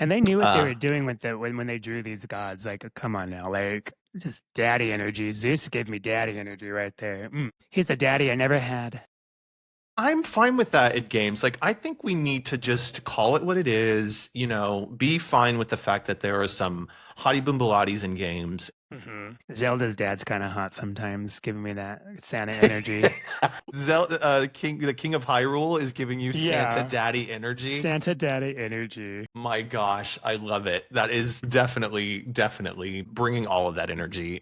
And they knew what they Uh, were doing with when they drew these gods. Like, come on now, like just daddy energy. Zeus gave me daddy energy right there. He's the daddy I never had. I'm fine with that in games. Like, I think we need to just call it what it is, be fine with the fact that there are some hottie boom bolatis in games. Zelda's dad's kind of hot sometimes, giving me that Santa energy. The King of Hyrule is giving you Santa Yeah, Daddy energy. Santa daddy energy. My gosh, I love it. That is definitely, definitely bringing all of that energy.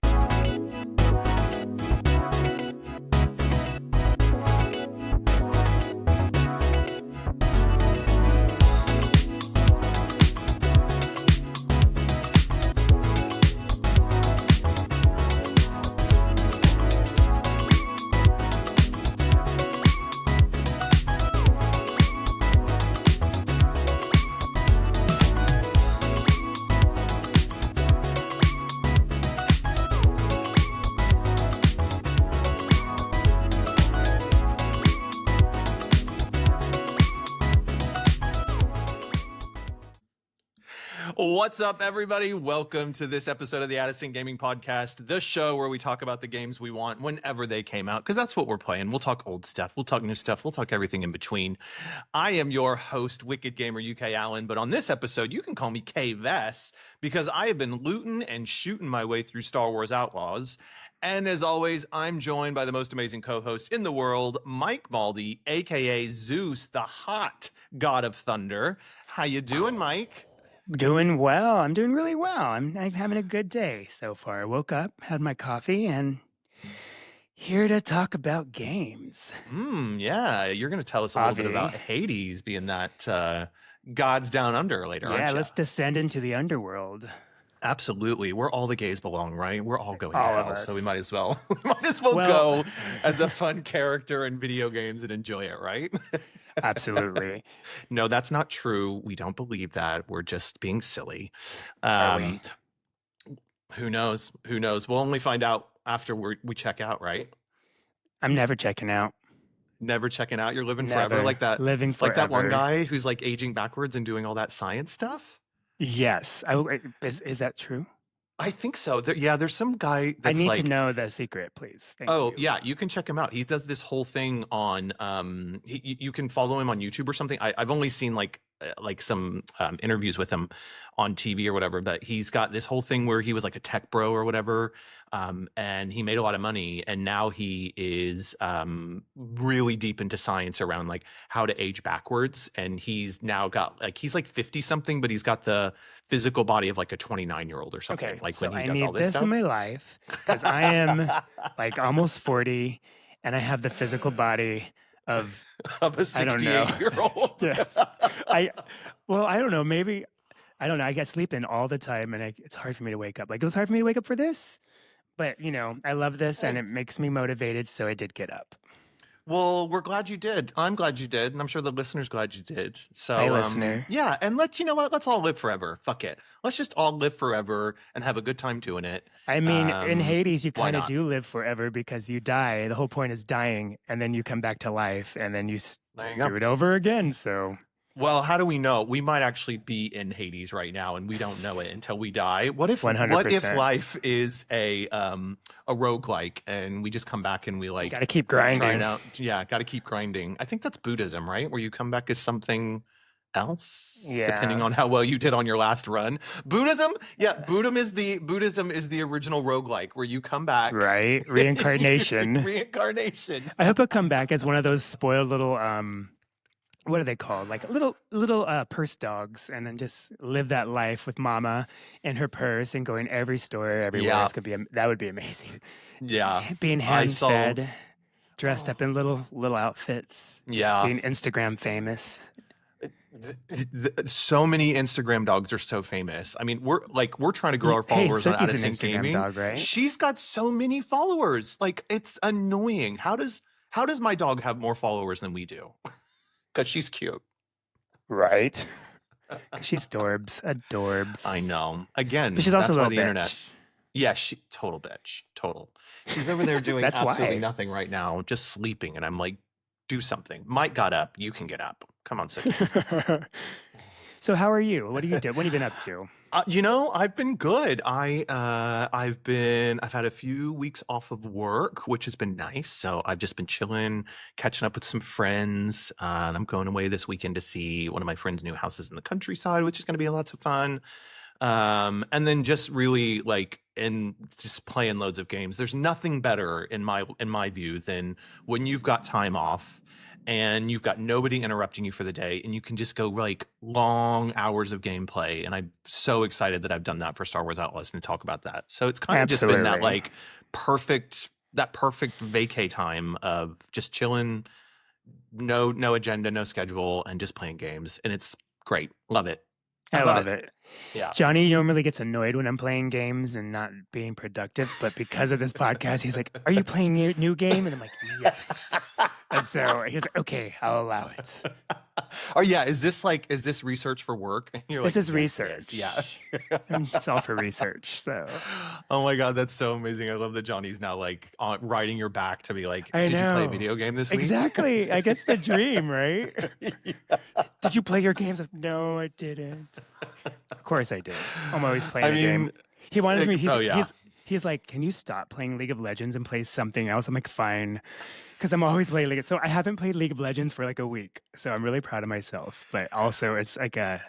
What's up, everybody? Welcome to this episode of the Addison Gaming Podcast, the show where we talk about the games we want whenever they came out, because that's what we're playing. We'll talk old stuff, we'll talk new stuff, we'll talk everything in between. I am your host, Wicked Gamer UK Allen, but on this episode, you can call me K Vess, because I have been looting and shooting my way through Star Wars Outlaws. And as always, I'm joined by the most amazing co-host in the world, Mike Maldi, aka Zeus, the hot god of thunder. How you doing, Mike? Doing well. I'm doing really well. I'm having a good day so far. I woke up, had my coffee, and here to talk about games. Yeah, you're going to tell us a little bit about Hades being that gods down under later, aren't you? Yeah, let's descend into the underworld. Absolutely. Where all the gays belong, right? We're all going to All of hell, us. so we might as well go as a fun character in video games and enjoy it, right? Absolutely. No, that's not true. We don't believe that. We're just being silly. Are we? Who knows? Who knows? We'll only find out after we check out, right? I'm never checking out. Never checking out. You're living Never. forever like that. Living forever. Like that one guy who's like aging backwards and doing all that science stuff. Yes. Is that true? I think so. There's some guy that's I need like, to know the secret, please. Thank you. Yeah, you can check him out. He does this whole thing on you can follow him on YouTube or something. I've only seen like some interviews with him on TV or whatever, but he's got this whole thing where he was like a tech bro or whatever, and he made a lot of money, and now he is really deep into science around like how to age backwards, and he's now got like he's like 50 something, but he's got the physical body of like a 29-year-old or something. Okay, like so when he I does need all this stuff in my life because I am like almost 40 and I have the physical body of a 68-year-old. Yes. I don't know. Maybe I don't know. I get sleeping all the time, and it's hard for me to wake up. Like it was hard for me to wake up for this, but I love this, and it makes me motivated. So I did get up. Well, we're glad you did. I'm glad you did, and I'm sure the listeners glad you did. So, hey, listener. Yeah, and you know what? Let's all live forever. Fuck it. Let's just all live forever and have a good time doing it. I mean, in Hades, you kind of not? do live forever because you die. The whole point is dying, and then you come back to life, and then you do it over again. So. Well, how do we know? We might actually be in Hades right now, and we don't know it until we die. What if 100%. What if life is a roguelike, and we just come back and we like got to keep grinding? Yeah, got to keep grinding. I think that's Buddhism, right? Where you come back as something else, depending on how well you did on your last run. Buddhism, Buddhism is the original roguelike where you come back, right? Reincarnation. Reincarnation. I hope I come back as one of those spoiled little what are they called? Like little purse dogs, and then just live that life with mama and her purse and going every store everywhere. Yeah. That would be amazing. Yeah, being hand fed, dressed up in little outfits. Yeah, being Instagram famous. So many Instagram dogs are so famous. I mean, we're trying to grow our followers on Addison Gaming. Dog, right? She's got so many followers. Like, it's annoying. How does my dog have more followers than we do? Because she's cute. Right. She's adorbs. I know. Again, but she's also that's a why the bitch. Internet. Yeah, total bitch. Total. She's over there doing absolutely nothing right now, just sleeping. And I'm like, do something. Mike got up. You can get up. Come on, sit. So how are you? What do you do? What have you been up to? I've been good. I've had a few weeks off of work, which has been nice. So I've just been chilling, catching up with some friends. And I'm going away this weekend to see one of my friends' new houses in the countryside, which is going to be lots of fun. And then just really just playing loads of games. There's nothing better in my view than when you've got time off and you've got nobody interrupting you for the day and you can just go like long hours of gameplay. And I'm so excited that I've done that for Star Wars Outlaws and to talk about that. So it's kind of just been that Absolutely. perfect vacay time of just chilling, no agenda, no schedule, and just playing games. And it's great. Love it. I love it. Yeah. Johnny normally gets annoyed when I'm playing games and not being productive, but because of this podcast, he's like, "Are you playing a new game?" And I'm like, "Yes." And so he was like, "Okay, I'll allow it." Oh yeah, is this research for work? And you're This like, is yes, it research. is. Yeah. It's all for research. So Oh my god, that's so amazing. I love that Johnny's now riding your back to be like, I did you play a know. video game this week? Exactly. I guess the dream, right? Yeah. Did you play your games? Like, no, I didn't. Of course I did. I'm always playing a game. He wanted me. He's like, "Can you stop playing League of Legends and play something else?" I'm like, "Fine," because I'm always playing League. So I haven't played League of Legends for like a week. So I'm really proud of myself. But also, it's like a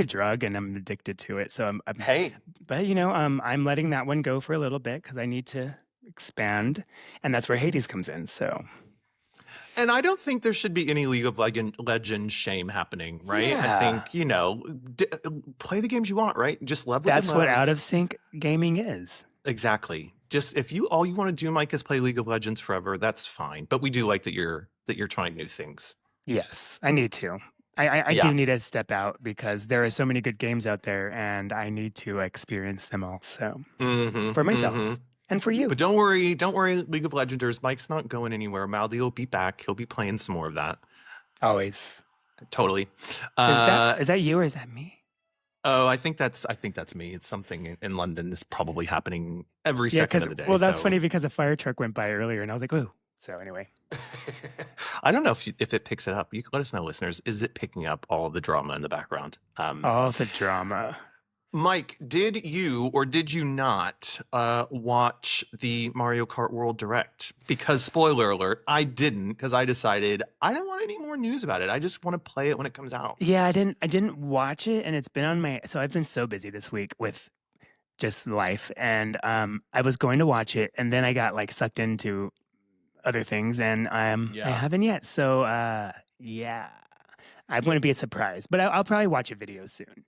drug, and I'm addicted to it. So Hey, but I'm letting that one go for a little bit because I need to expand, and that's where Hades comes in. So and I don't think there should be any League of Legends shame happening, right? I yeah, think, play the games you want, right? Just love what that's you what love. out of sync gaming is. Exactly. Just if all you want to do, Mike, is play League of Legends forever, that's fine. But we do like that you're trying new things. Yes, I need to. I Yeah. do need to step out because there are so many good games out there, and I need to experience them all. So for myself and for you. But don't worry, League of Legenders. Mike's not going anywhere. Maldy will be back. He'll be playing some more of that. Always. Totally. Is that you or is that me? Oh, I think that's me. It's something in London that's probably happening every Yeah, second of the day. well, that's funny because a fire truck went by earlier, and I was like, "Ooh." So anyway, I don't know if it picks it up. You can let us know, listeners. Is it picking up all of the drama in the background? all the drama. Mike, did you or did you not watch the Mario Kart World Direct? Because spoiler alert, I didn't, because I decided I don't want any more news about it. I just want to play it when it comes out. Yeah, I didn't watch it, and it's been on my. So I've been so busy this week with just life, and I was going to watch it, and then I got like sucked into other things, and I haven't yet. So yeah, I'm going to be a surprise, but I'll probably watch a video soon.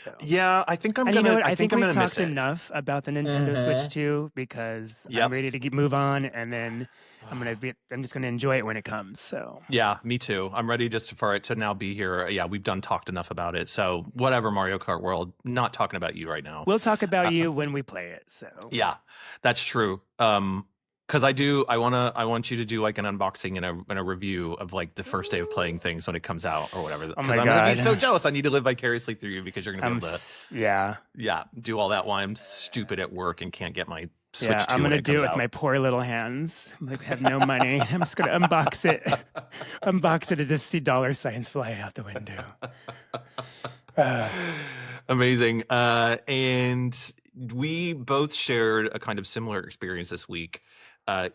So. Yeah, I think I'm and gonna. You know what? I think I'm we've gonna miss talked it. enough about the Nintendo Switch 2 because I'm ready to move on, and then I'm just gonna enjoy it when it comes. So yeah, me too. I'm ready just for it to now be here. Yeah, we've talked enough about it. So whatever, Mario Kart World. Not talking about you right now. We'll talk about you when we play it. So yeah, that's true. Because I want you to do like an unboxing and a review of like the first day of playing things when it comes out or whatever. Oh Because my I'm God. gonna be so jealous. I need to live vicariously through you because you're gonna be able to do all that while I'm stupid at work and can't get my Switch 2 I'm gonna do it with out. my poor little hands. I have no money. I'm just gonna unbox it, and just see dollar signs fly out the window. Amazing. And we both shared a kind of similar experience this week.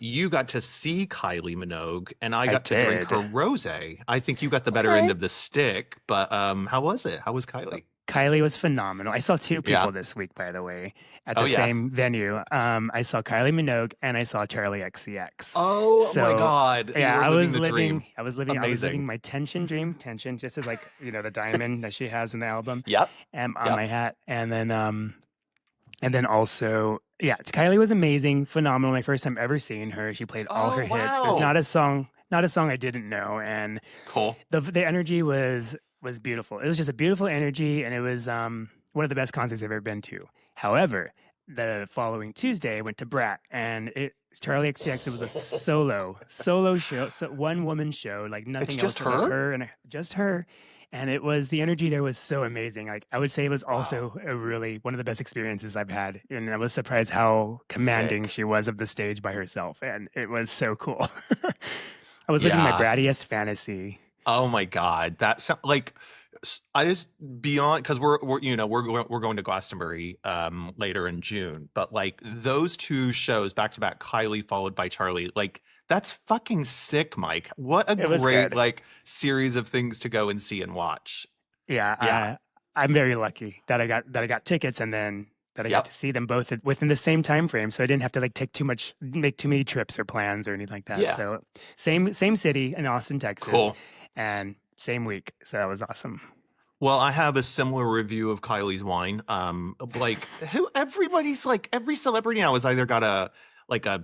You got to see Kylie Minogue, and I got to drink her rosé. I think you got the better end of the stick, but how was it? How was Kylie? Kylie was phenomenal. I saw two people this week, by the way, at the same venue. I saw Kylie Minogue and I saw Charlie XCX. Oh my God! Yeah, I was living Amazing. my tension dream. Tension, just as like the diamond that she has in the album. Yep. On my hat, and then also, Kylie was amazing, phenomenal. My first time ever seeing her. She played all her hits. There's not a song I didn't know, and cool. The energy was beautiful. It was just a beautiful energy, and it was one of the best concerts I've ever been to. However, the following Tuesday, I went to Brat, and Charlie XCX. It was a solo show, so one woman show, like nothing else. Just her, just her. And the energy there was so amazing. Like I would say it was also one of the best experiences I've had. And I was surprised how commanding she was of the stage by herself. And it was so cool. I was living my brattiest fantasy. Oh my God. That sounds like I just beyond because we're going to Glastonbury later in June, but like those two shows back to back, Kylie followed by Charlie, like that's fucking sick, Mike. What a It was great good. like series of things to go and see and watch. Yeah, Yeah. I'm very lucky that I got tickets and then that I got to Yep. see them both within the same time frame. So I didn't have to like make too many trips or plans or anything like that. Yeah. So same city in Austin, Texas, Cool. and same week. So that was awesome. Well, I have a similar review of Kylie's wine. Like who everybody's like every celebrity now has either got a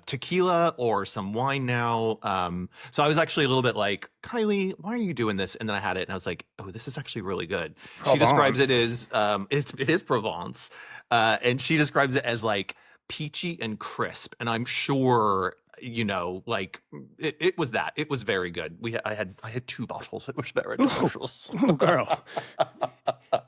tequila or some wine now. So I was actually a little bit like, Kylie, why are you doing this? And then I had it and I was like, oh, this is actually really good. She describes it Provence. as it is Provence. And she describes it as like peachy and crisp. And I'm sure like it was that. It was very good. I had two bottles. It was very Ooh, delicious. ooh, girl.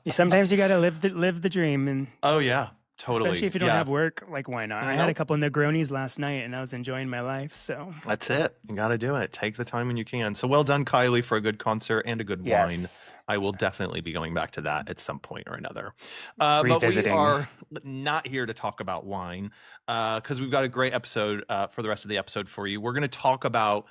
Sometimes you gotta live the dream, and Oh yeah, especially totally. if you don't Yeah. have work, like why not? I had a Nope. couple Negronis last night, and I was enjoying my life. So That's it. You got to do it. Take the time when you can. So well done, Kylie, for a good concert and a good wine. yes, I will definitely be going back to that at some point or another. But we revisiting. are not here to talk about wine because we've got a great episode for the rest of the episode for you. We're going to talk about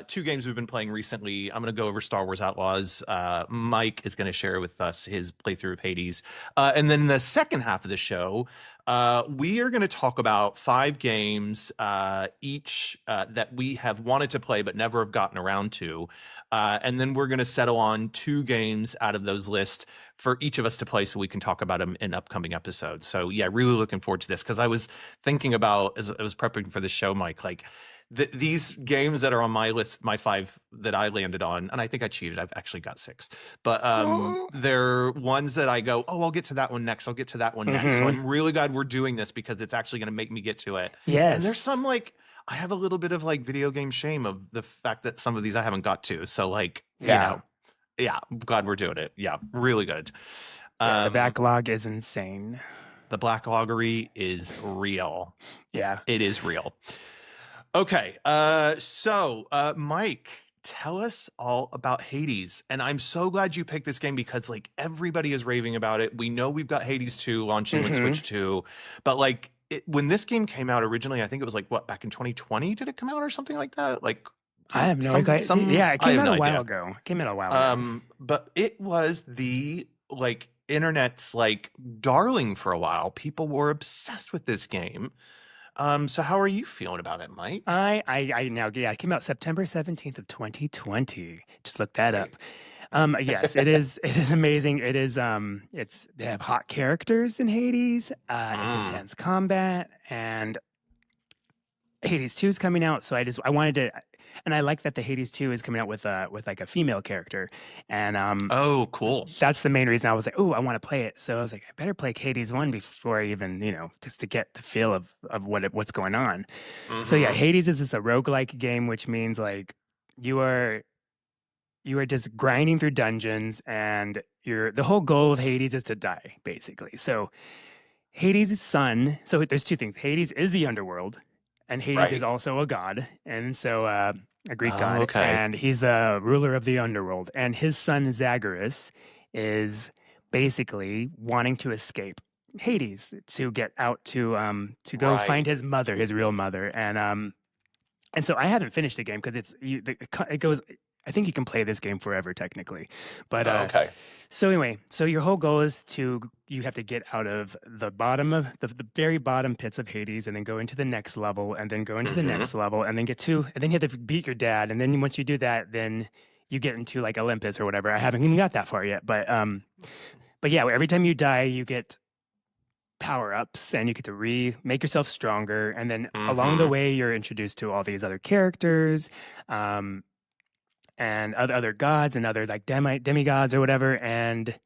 two games we've been playing recently. I'm going to go over Star Wars Outlaws. Mike is going to share with us his playthrough of Hades. And then in the second half of the show, we are going to talk about 5 games each that we have wanted to play but never have gotten around to. And then we're going to settle on 2 games out of those lists for each of us to play so we can talk about them in upcoming episodes. So yeah, really looking forward to this because I was thinking about, as I was prepping for the show, Mike, like these games that are on my list, my 5 that I landed on, and I think I cheated. I've actually got 6, but they're ones that I go, oh, I'll get to that one next. I'll get to that one next. So Mm-hmm. I'm really glad we're doing this because it's actually going to make me get to it. And there's Yes. some like I have a little bit of like video game shame of the fact that some of these I haven't got to. So like, Yeah. yeah, I'm glad we're doing it. Yeah, really good. Yeah. The Um, backlog is insane. the black loggery is real. Yeah. It is real. Okay, so Mike, tell us all about Hades. And I'm so glad you picked this game because like everybody is raving about it. We know we've got Hades 2 launching with Mm-hmm. Switch 2, but like when this game came out originally, I think it was like what, back in 2020 did it come out or something like that? Like I have no idea. Yeah, it I came have out no a while idea. ago. It came out a while ago. But it was the like internet's like darling for a while. People were obsessed with this game. So how are you feeling about it, Mike? I now, yeah, it came out September 17th of 2020. Just look that Great. up. Yes, it is amazing. They have hot characters in Hades. It's Mm, intense combat, and Hades 2 is coming out, so I wanted to, and I like that the Hades 2 is coming out with like a female character, and oh, cool. that's the main reason I was like, oh, I want to play it. So I was like, I better play Hades 1 before I even, just to get the feel of what's going on. So yeah, Hmm. Hades is just a roguelike game, which means like you are just grinding through dungeons, and the whole goal of Hades is to die, basically. So Hades' son, so there's 2 things. Hades is the underworld, and Hades is Right. also a god, and so a Greek Oh, god, okay. and he's the ruler of the underworld. And his son Zagreus is basically wanting to escape Hades to get out to go Right. find his mother, his real mother, and so I haven't finished the game because it goes. I think you can play this game forever technically, but Oh, okay. so anyway, so your whole goal is you have to get out of the bottom of the very bottom pits of Hades, and then go into the next level, and then go into the Hmm. next level, and then and then you have to beat your dad, and then once you do that, then you get into like Olympus or whatever. I haven't even got that far yet, but yeah, every time you die, you get power ups, and you get to make yourself stronger, and then along the Hmm. way, you're introduced to all these other characters. And other gods and other like demigods or whatever, and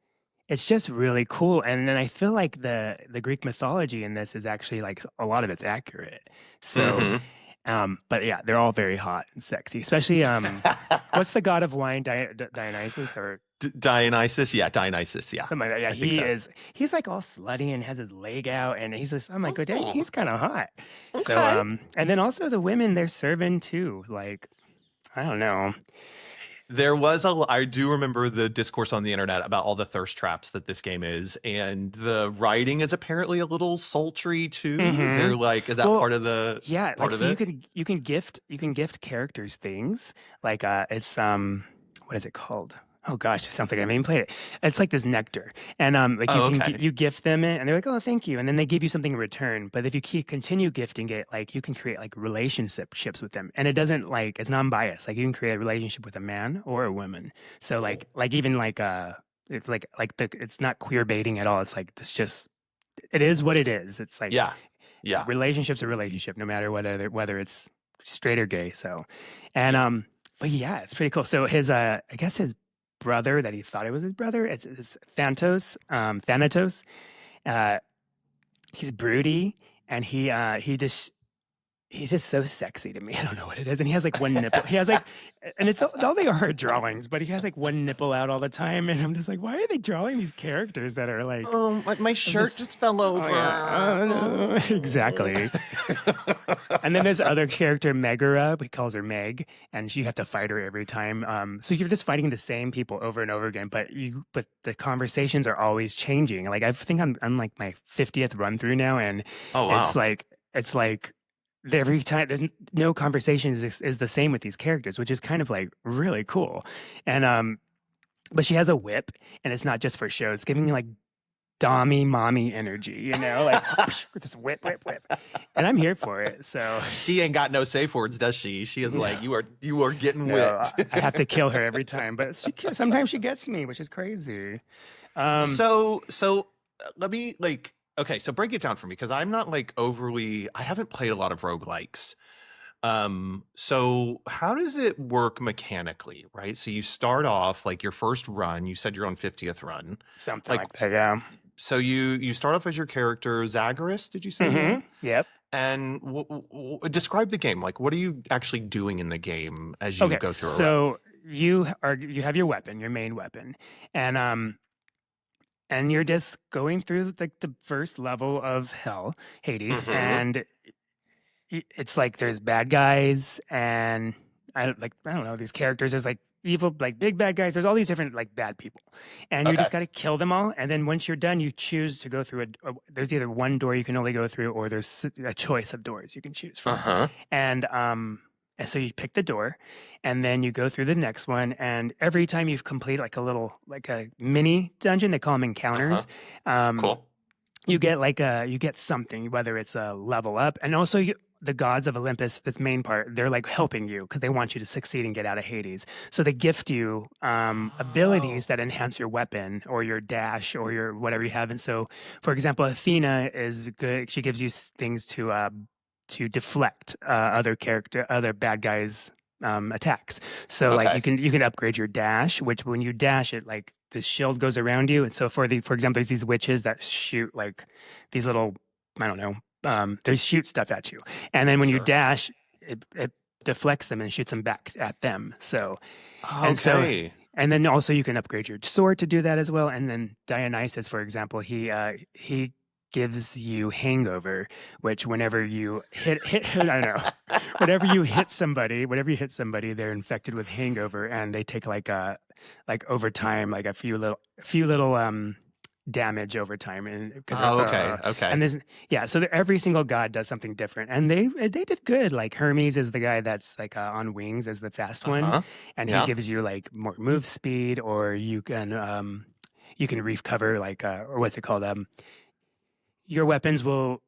it's just really cool. And then I feel like the Greek mythology in this is actually like a lot of it's accurate. So, Hmm. but yeah, they're all very hot and sexy. Especially what's the god of wine, Dionysus or Dionysus? Yeah, Dionysus. Yeah, something like that? Yeah, I think so. he's like all slutty and has his leg out, and he's just, I'm like, oh, dang, Oh, he's kind of hot. So, okay. and then also the women they're serving too. Like, I don't know. I do remember the discourse on the internet about all the thirst traps that this game is, and the writing is apparently a little sultry too. Hmm. Is that Well, part of the yeah, part like of so it? you can gift characters things. Like it's what is it called? Oh gosh, it sounds like I haven't even played it. It's like this nectar. And like Oh, okay. you gift them it and they're like, "Oh, thank you." And then they give you something in return. But if you continue gifting it, like you can create like relationships with them. And it doesn't like it's non-biased. Like you can create a relationship with a man or a woman. So Cool. like even like it's like the it's not queer baiting at all. It's like it's just it is what it is. It's like Yeah. Yeah. relationship's a relationship, no matter whether it's straight or gay. So, and Yeah. but yeah, it's pretty cool. So his I guess his brother that he thought it was his brother, it's Thanatos. Uh, he's broody, and he's just so sexy to me. I don't know what it is. And he has like one nipple. He has like, and it's all they are drawings, but he has like one nipple out all the time. And I'm just like, why are they drawing these characters that are like, Oh, my I'm shirt just, just fell oh over. yeah, oh, no. Exactly. Oh. And then there's other character, Megara. He calls her Meg, and you have to fight her every time. So you're just fighting the same people over and over again, but the conversations are always changing. Like I think I'm like my 50th run through now, and Oh, it's wow. like it's like every time there's no conversation is the same with these characters, which is kind of like really cool. And but she has a whip, and it's not just for show. It's giving me like dommy mommy energy, like just whip, and I'm here for it. So She ain't got no safe words, does she? She is no, like, you are getting no, whipped. I have to kill her every time, but sometimes she gets me, which is crazy. Um, Let me like okay, so break it down for me because I'm not like overly I haven't played a lot of roguelikes. So how does it work mechanically, right? So you start off like your first run, you said you're on 50th run. Something Like like that, yeah. so you start off as your character Zagreus, did you say? Yeah. Mm-hmm. Yep. And describe the game. Like what are you actually doing in the game as you Okay, go through a run? so you have your weapon, your main weapon, and you're just going through like the first level of hell, Hades, Mhm. and it's like there's bad guys and I don't know these characters. There's like evil like big bad guys. There's all these different like bad people, and you Okay. just got to kill them all. And then once you're done, you choose to go through there's either one door you can only go through, or there's a choice of doors you can choose from. Uh-huh. And and so you pick the door, and then you go through the next one. And every time you've completed like a mini dungeon, they call them Uh-huh. encounters. Um, Cool. you get you get something, whether it's a level up, and also the gods of Olympus, this main part, they're like helping you because they want you to succeed and get out of Hades. So they gift you Oh. abilities that enhance your weapon or your dash or your whatever you have. And so, for example, Athena is good. She gives you things to deflect other bad guys attacks. So like Okay. you can upgrade your dash, which when you dash it, like this shield goes around you. And so for example, there's these witches that shoot like these little, I don't know, they shoot stuff at you. And then when you Sure. dash, it deflects them and shoots them back at them. And so, Okay. and then also you can upgrade your sword to do that as well. And then Dionysus, for example, he gives you hangover, which whenever you hit I don't know, whenever you hit somebody, they're infected with hangover, and they take like over time, like a few little damage over time, and because they're Oh, okay. and Okay. there's yeah, so every single god does something different, and they did good. Like Hermes is the guy that's like on wings as the fast one, Uh-huh. and he Yeah. gives you like more move speed, or you can recover like or what's it called your weapons will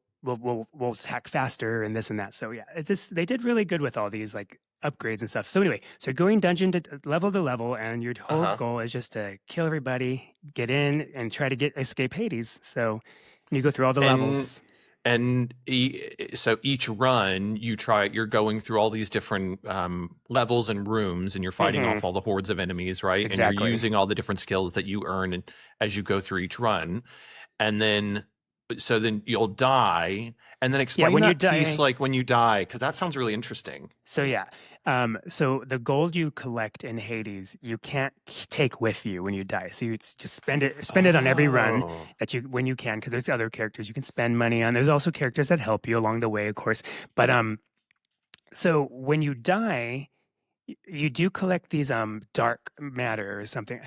attack faster and this and that. So yeah, they did really good with all these like upgrades and stuff. So anyway, so going dungeon to level, and your whole Uh-huh. goal is just to kill everybody, get in, and try to escape Hades. So you go through all the And levels. so each run you're going through all these different levels and rooms and you're fighting Hmm. off all the hordes of enemies, right? And you're Exactly. using all the different skills that you earn as you go through each run. And then then you'll die and then Yeah, explain when you that piece die. like when you die because that sounds really interesting. So yeah, so the gold you collect in Hades, you can't take with you when you die. So you just spend it on every run Oh. that you when you can, because there's other characters you can spend money on. There's also characters that help you along the way, of course. But so when you die, you do collect these dark matter or something.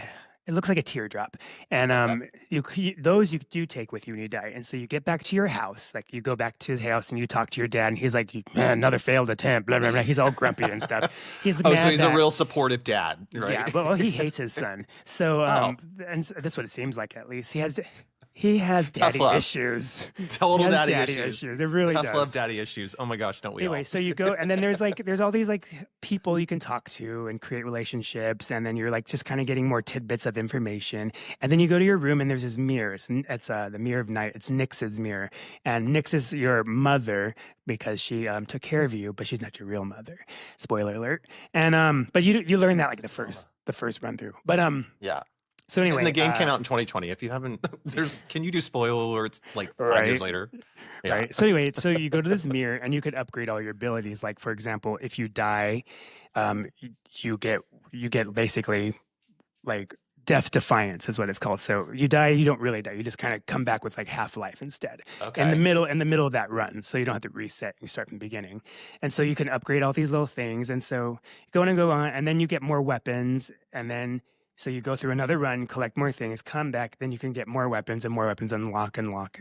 It looks like a teardrop, and Okay. those you do take with you when you die. And so you get back to your house, like you go back to the house and you talk to your dad, and he's like, "Man, another failed attempt." Blah blah blah. He's all grumpy and stuff. He's Oh, so mad he's a that real supportive dad, yeah, right? well, he hates his son. So Oh, that's what it seems like at least. He has tough daddy love. issues. He Total has daddy daddy issues. issues. It really Tough love does. daddy issues. Oh my gosh, don't we Anyway, all? so you go, and then there's all these like people you can talk to and create relationships, and then you're like just kind of getting more tidbits of information. And then you go to your room, and there's this mirror. It's the mirror of night. It's Nyx's mirror, and Nyx is your mother because she took care of you, but she's not your real mother. Spoiler alert. And but you learn that like the first run through. But Yeah. so And the anyway, game came out in 2020. If you haven't, can you do spoiler alerts like 5 years right. later? Yeah. Right. So anyway, so you go to this mirror and you could upgrade all your abilities. Like for example, if you die, you get basically like death defiance is what it's called. So you die, you don't really die. You just kind of come back with like half life instead. Okay. In the middle of that run. So you don't have to reset. You start from the beginning. And so you can upgrade all these little things. And so you go on and go on, and then you get more weapons. And then so you go through another run, collect more things, come back, then you can get more weapons and more weapons, unlock.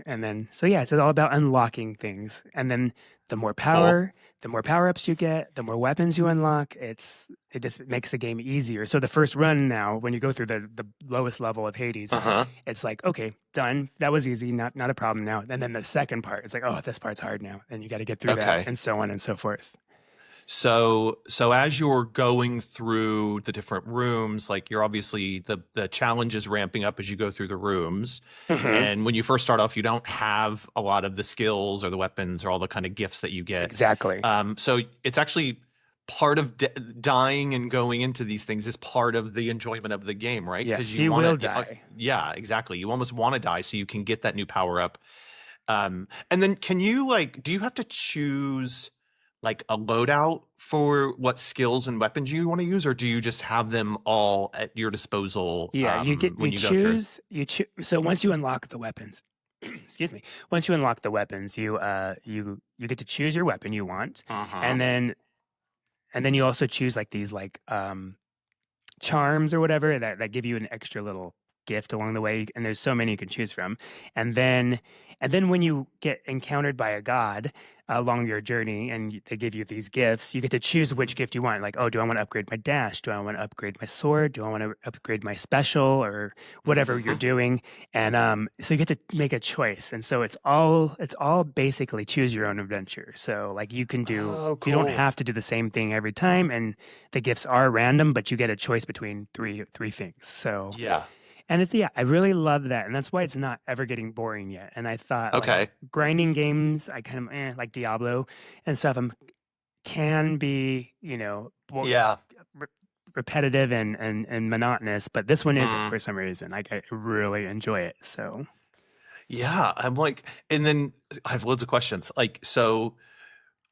And then so yeah, it's all about unlocking things. And then the more Cool. power, the more power ups you get, the more weapons you unlock. It just makes the game easier. So the first run now, when you go through the lowest level of Hades, Uh-huh. it's like, okay, done. That was easy, not a problem now. And then the second part, it's like, oh, this part's hard now. And you got to get through that, Okay. and so on and so forth. So as you're going through the different rooms, like you're obviously the challenge is ramping up as you go through the rooms. Mhm. And when you first start off, you don't have a lot of the skills or the weapons or all the kind of gifts that you get. Exactly. So it's actually part of dying and going into these things is part of the enjoyment of the game, right? Because Yes, you you want will to, die. yeah, exactly. You almost want to die so you can get that new power up. And then can you like, do you have to choose like a loadout for what skills and weapons you want to use, or do you just have them all at your disposal Yeah, you when you go through? choose. So once you unlock the weapons, excuse me. Once you unlock the weapons, you get to choose your weapon you want, Uh-huh. and then you also choose like these like charms or whatever that give you an extra little gift along the way, and there's so many you can choose from. And then and then when you get encountered by a god along your journey and they give you these gifts, you get to choose which gift you want. Like, oh, do I want to upgrade my dash? Do I want to upgrade my sword? Do I want to upgrade my special, or whatever you're doing? And so you get to make a choice, and so it's all basically choose your own adventure. So like Oh, you don't cool. have to do the same thing every time, and the gifts are random, but you get a choice between three things. So, Yeah. and it's yeah, I really love that, and that's why it's not ever getting boring yet. And I thought like Okay. grinding games, I kind of like Diablo and stuff. Can be Yeah. re- repetitive and monotonous, but this one isn't Mm. for some reason. I really enjoy it. So Yeah. I'm like, and then I have loads of questions. Like, so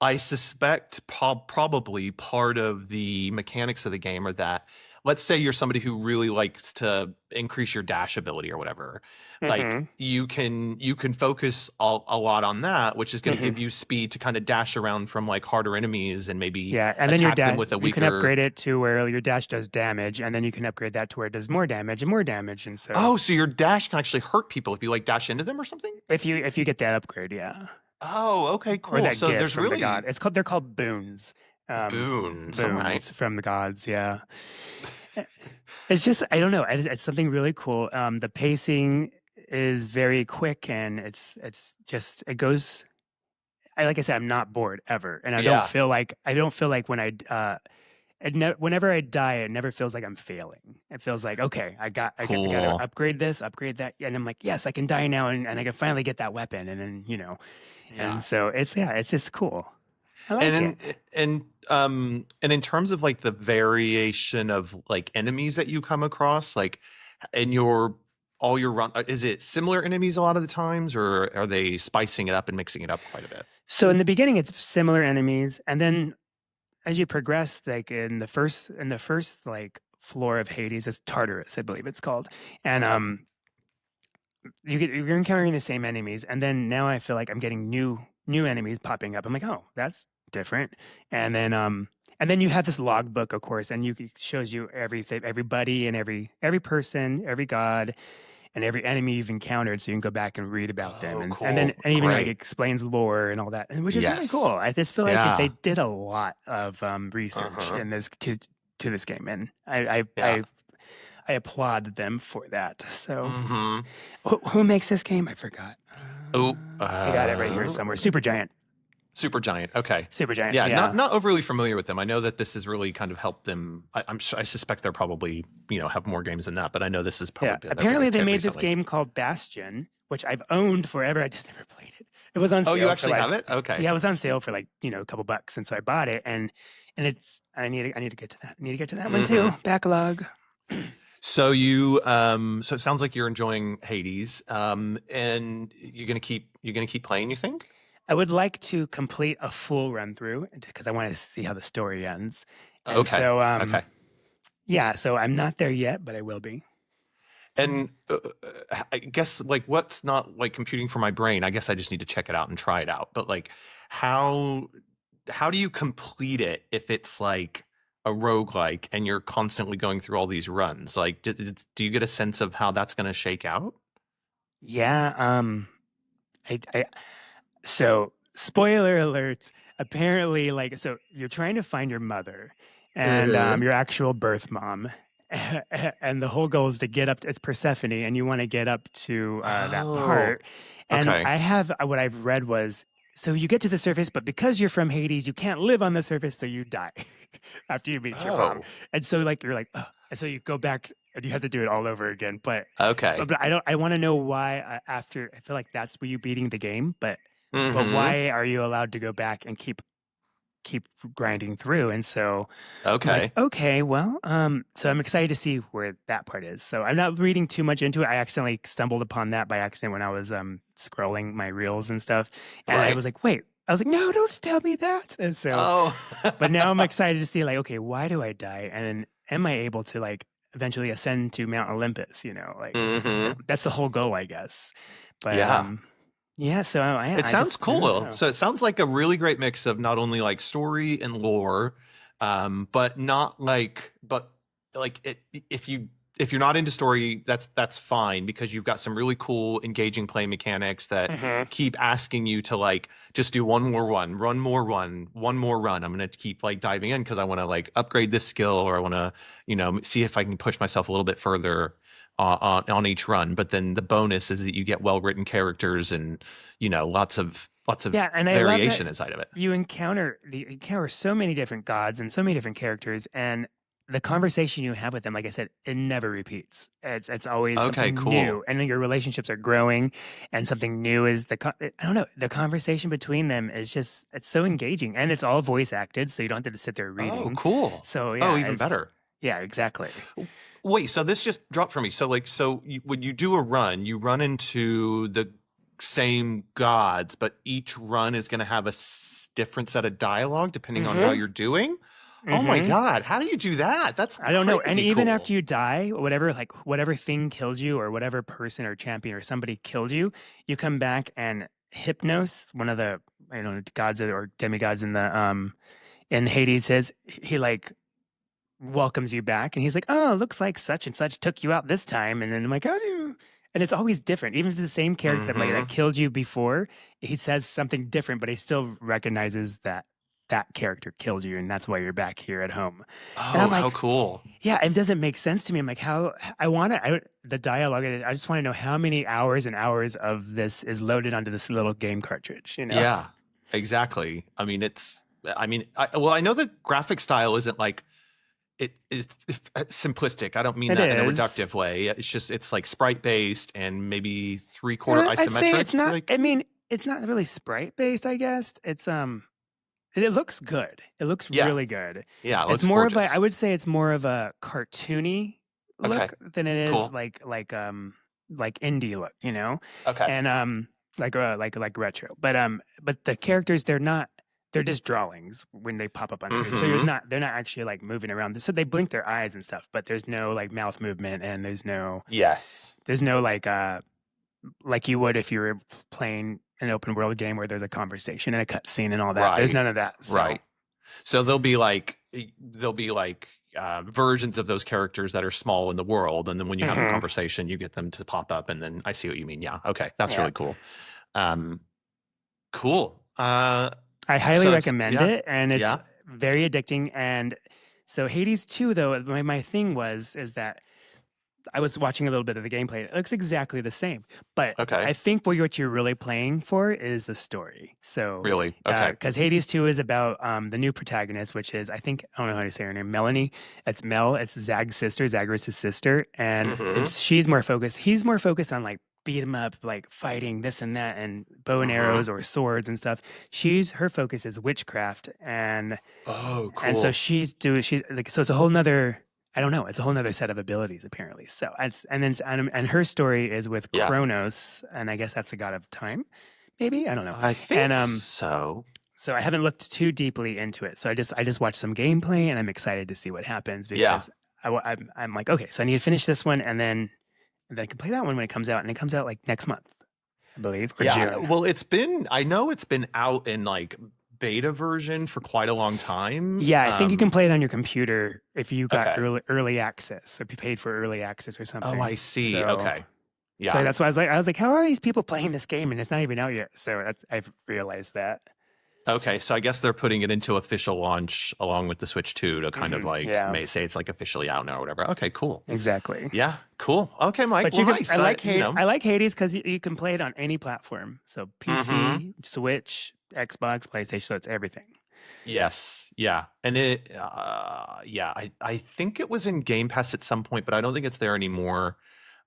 I suspect probably part of the mechanics of the game are that, let's say you're somebody who really likes to increase your dash ability or whatever, like hmm you can focus a lot on that, which is going to hmm give you speed to kind of dash around from like harder enemies and maybe yeah, and then your attack them dash with a you can weaker. upgrade it to where your dash does damage, and then you can upgrade that to where it does more damage and more damage. And so Oh, so your dash can actually hurt people if you like dash into them or something? if you get that upgrade, yeah, Oh, okay, or cool. that So gift there's from the god, really they're called boons. boons. All right. Boons from the gods, yeah. Eh, It's just I don't know. It's something really cool. The pacing is very quick, and it's just it goes. Like I said, I'm not bored ever, and Yeah. I don't feel like when whenever I die, it never feels like I'm failing. It feels like okay, I got to Cool. upgrade this, upgrade that, and I'm like yes, I can die now, and I can finally get that weapon, and then Yeah. and so it's just cool. I And like it. then and in terms of like the variation of like enemies that you come across, like in your all your run, is it similar enemies a lot of the times, or are they spicing it up and mixing it up quite a bit? So in the beginning, it's similar enemies, and then as you progress, like in the first like floor of Hades is Tartarus, I believe it's called, and Okay. you're encountering the same enemies, and then now I feel like I'm getting new enemies popping up. I'm like, oh, that's different, and then And then you have this logbook, of course, and it shows you everything, everybody, and every person, every god, and every enemy you've encountered, so you can go back and read about them, Oh, and then cool. and even like Great. explains lore and all that, which is really cool. Yes. I just feel like they Yeah. did a lot of research Uh-huh. in this to this game, and Yeah. I applaud them for that. So, Mm-hmm. who makes this game? I forgot. Oh, I got it right here somewhere. Supergiant. Okay. Supergiant. Yeah, Yeah, not overly familiar with them. I know that this has really kind of helped them. I suspect they're probably have more games than that, but I know this has yeah. probably been their Apparently, biggest they hit made this recently. game called Bastion, which I've owned forever. I just never played it. It was on Oh, you sale for actually have like it? Okay. yeah, it was on sale for like a couple bucks, and so I bought it, and it's I need to get to that. I need to get to that one too. Mm-hmm. Backlog. So it sounds like you're enjoying Hades, and you're gonna keep playing. You think? I would like to complete a full run through because I want to see how the story ends, and Okay. so Okay. yeah, so I'm not there yet, but I will be. And I guess like what's not like computing for my brain. I guess I just need to check it out and try it out. But like, how how do you complete it if it's like a roguelike and you're constantly going through all these runs? Like, do you get a sense of how that's going to shake out? Yeah. I so spoiler alerts. Apparently, like, so you're trying to find your mother and Mm-hmm. your actual birth mom. And the whole goal is to get up. It's Persephone, and you want to get up to that Oh, part. And okay. I have what I've read was so you get to the surface, but because you're from Hades, you can't live on the surface, so you die after you meet your mom. Oh, And so, like, you're like, ugh. And so you go back and you have to do it all over again. okay. But I don't. I want to know why. After I feel like that's where you beating the game, but Mm-hmm. why are you allowed to go back and keep grinding through? And so I'm like, Okay. okay, well, so I'm excited to see where that part is. So I'm not reading too much into it. I accidentally stumbled upon that by accident when I was scrolling my reels and stuff, and I Right. was like, wait. I was like, no, don't tell me that. And so, Oh. but now I'm excited to see, like, okay, why do I die? And then am I able to like eventually ascend to Mount Olympus? Like, so Mm-hmm. that's the whole goal, I guess. But Yeah. yeah. So It I sounds just I cool don't though. know. So it sounds like a really great mix of not only like story and lore, but not like, but like it, if you're not into story, that's fine because you've got some really cool, engaging play mechanics that Hmm. keep asking you to like just do one more one more run. I'm gonna keep like diving in because I want to like upgrade this skill or I want to see if I can push myself a little bit further on each run. But then the bonus is that you get well written characters and lots of Yeah, and I love that variation inside of it. you encounter so many different gods and so many different characters, and the conversation you have with them, like I said, it never repeats. It's always Okay, something cool. new, and then your relationships are growing, and something new is I don't know, the conversation between them is just it's so engaging, and it's all voice acted, so you don't have to sit there Oh, reading. cool. So Oh, yeah, even it's better. yeah, exactly. Wait, so this just dropped for me. So like, when you do a run, you run into the same gods, but each run is going to have a different set of dialogue depending on how Mm-hmm. you're doing. Oh my Mm-hmm. God, how do you do that? That's I don't know. And crazy even after cool. you die, whatever thing killed you, or whatever person or champion or somebody killed you, you come back and Hypnos, one of the gods or demigods in Hades, says he like welcomes you back, and he's like, "Oh, looks like such and such took you out this time." And then I'm like, "How do you?" And it's always different. Even if it's the same character that Mm-hmm. killed you before, he says something different, but he still recognizes that that character killed you, and that's why you're back here at home. And I'm Oh, how like, cool. yeah, it doesn't make sense to me. I'm like, how the dialogue. I just want to know how many hours and hours of this is loaded onto this little game cartridge. Yeah, exactly. I know the graphic style isn't like it is simplistic. I don't mean It that in a is. reductive way. It's like sprite based and maybe three-quarter I'd say isometric. it's not. Like, I mean, it's not really sprite based. I guess it looks good. It looks yeah, really good. yeah, it It's looks more of I gorgeous. would say it's more of a cartoony Okay, look than it is cool. like indie look, Okay. and like retro. But the characters they're just drawings when they pop up on screen. So Mm-hmm. they're not actually like moving around. So they blink their eyes and stuff, but there's no like mouth movement, and Yes. there's no like you would if you were playing an open world game where there's a conversation and a cutscene and all that. There's Right. none of that. So Right. So they'll be like there'll be like versions of those characters that are small in the world, and then when you have the Hmm. conversation, you get them to pop up, and then I see what you mean. Yeah, okay, that's Yeah. really cool. Um, cool. I highly So it's recommend yeah, it, and it's yeah, very addicting. And so Hades 2, though, my thing is that I was watching a little bit of the gameplay. It looks exactly the same, but okay, I think what you're really playing for is the story. So, really, okay. because Hades 2 is about the new protagonist, which is, I think, I don't know how to say her name, Melanie. It's Mel. It's Zag's sister, Zagreus' sister, and Mm-hmm. she's more focused. He's more focused on like beat him up, like fighting this and that, and bow and Mm-hmm. arrows or swords and stuff. Her focus is witchcraft, Oh, and so cool. she's like, so it's a whole nother, I don't know, it's a whole nother set of abilities apparently. So it's, and her story is with Yeah, Kronos, and I guess that's the god of time, maybe, I don't know. I And think so. so I haven't looked too deeply into it. So I just watched some gameplay, and I'm excited to see what happens Yeah, because I'm like, okay, so I need to finish this one, and then I can play that one when it comes out, and it comes out like next month, I believe, or yeah. June. Well, I know it's been out in like beta version for quite a long time. Yeah, I think you can play it on your computer if you got Okay. early access, or if you paid for early access or Oh, I something. see. So Okay. Yeah. that's why I was like, how are these people playing this game and it's not even out yet? So I've realized that. Okay. So I guess they're putting it into official launch along with the Switch 2 to kind of like Yeah, may say it's like officially out now or whatever. Okay, cool. exactly. Yeah, cool. Okay, Mike. But Well, nice. I like Hades because you can play it on any platform. So Mm-hmm. PC, Switch, Xbox, PlayStation. So it's everything. Yes. Yeah. And yeah, I think it was in Game Pass at some point, but I don't think it's there anymore.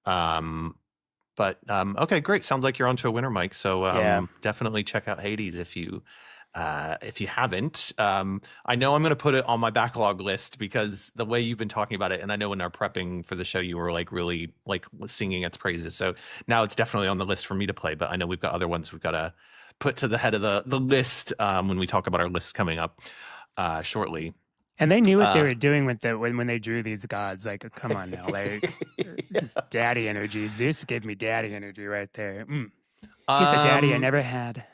Um, but okay, great. Sounds like you're onto a winner, Mike. So Yeah. definitely check out Hades if you haven't. I know I'm going to put it on my backlog list because the way you've been talking about it, and I know in our prepping for the show, you were like really like singing its praises. So now it's definitely on the list for me to play. But I know we've got other ones we've got to put to the head of the list when we talk about our list coming up shortly. And they knew what they Uh, were doing with when they drew these gods. Like, come on now, like just daddy energy. Zeus gave me daddy energy right there. He's the daddy I um, never had.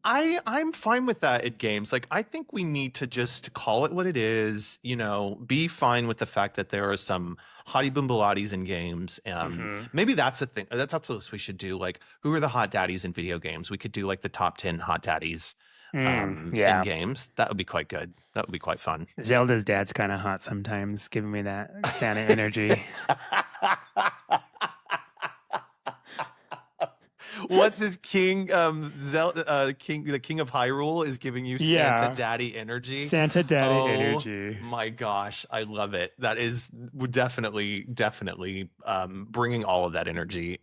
I'm fine with that at games. Like I think we need to just call it what it is, be fine with the fact that there are some hottie boombalotties in games. Hmm. Maybe that's a thing. That's also what we should do. Like, who are the hot daddies in video games? We could do like the top 10 hot daddies in Yeah. games. That would be quite good. That would be quite fun. Zelda's dad's kind of hot sometimes, giving me that Santa energy. What's his king? The king of Hyrule is giving you Santa Yeah. Daddy energy. Santa daddy Oh energy. my gosh, I love it. That is definitely bringing all of that energy.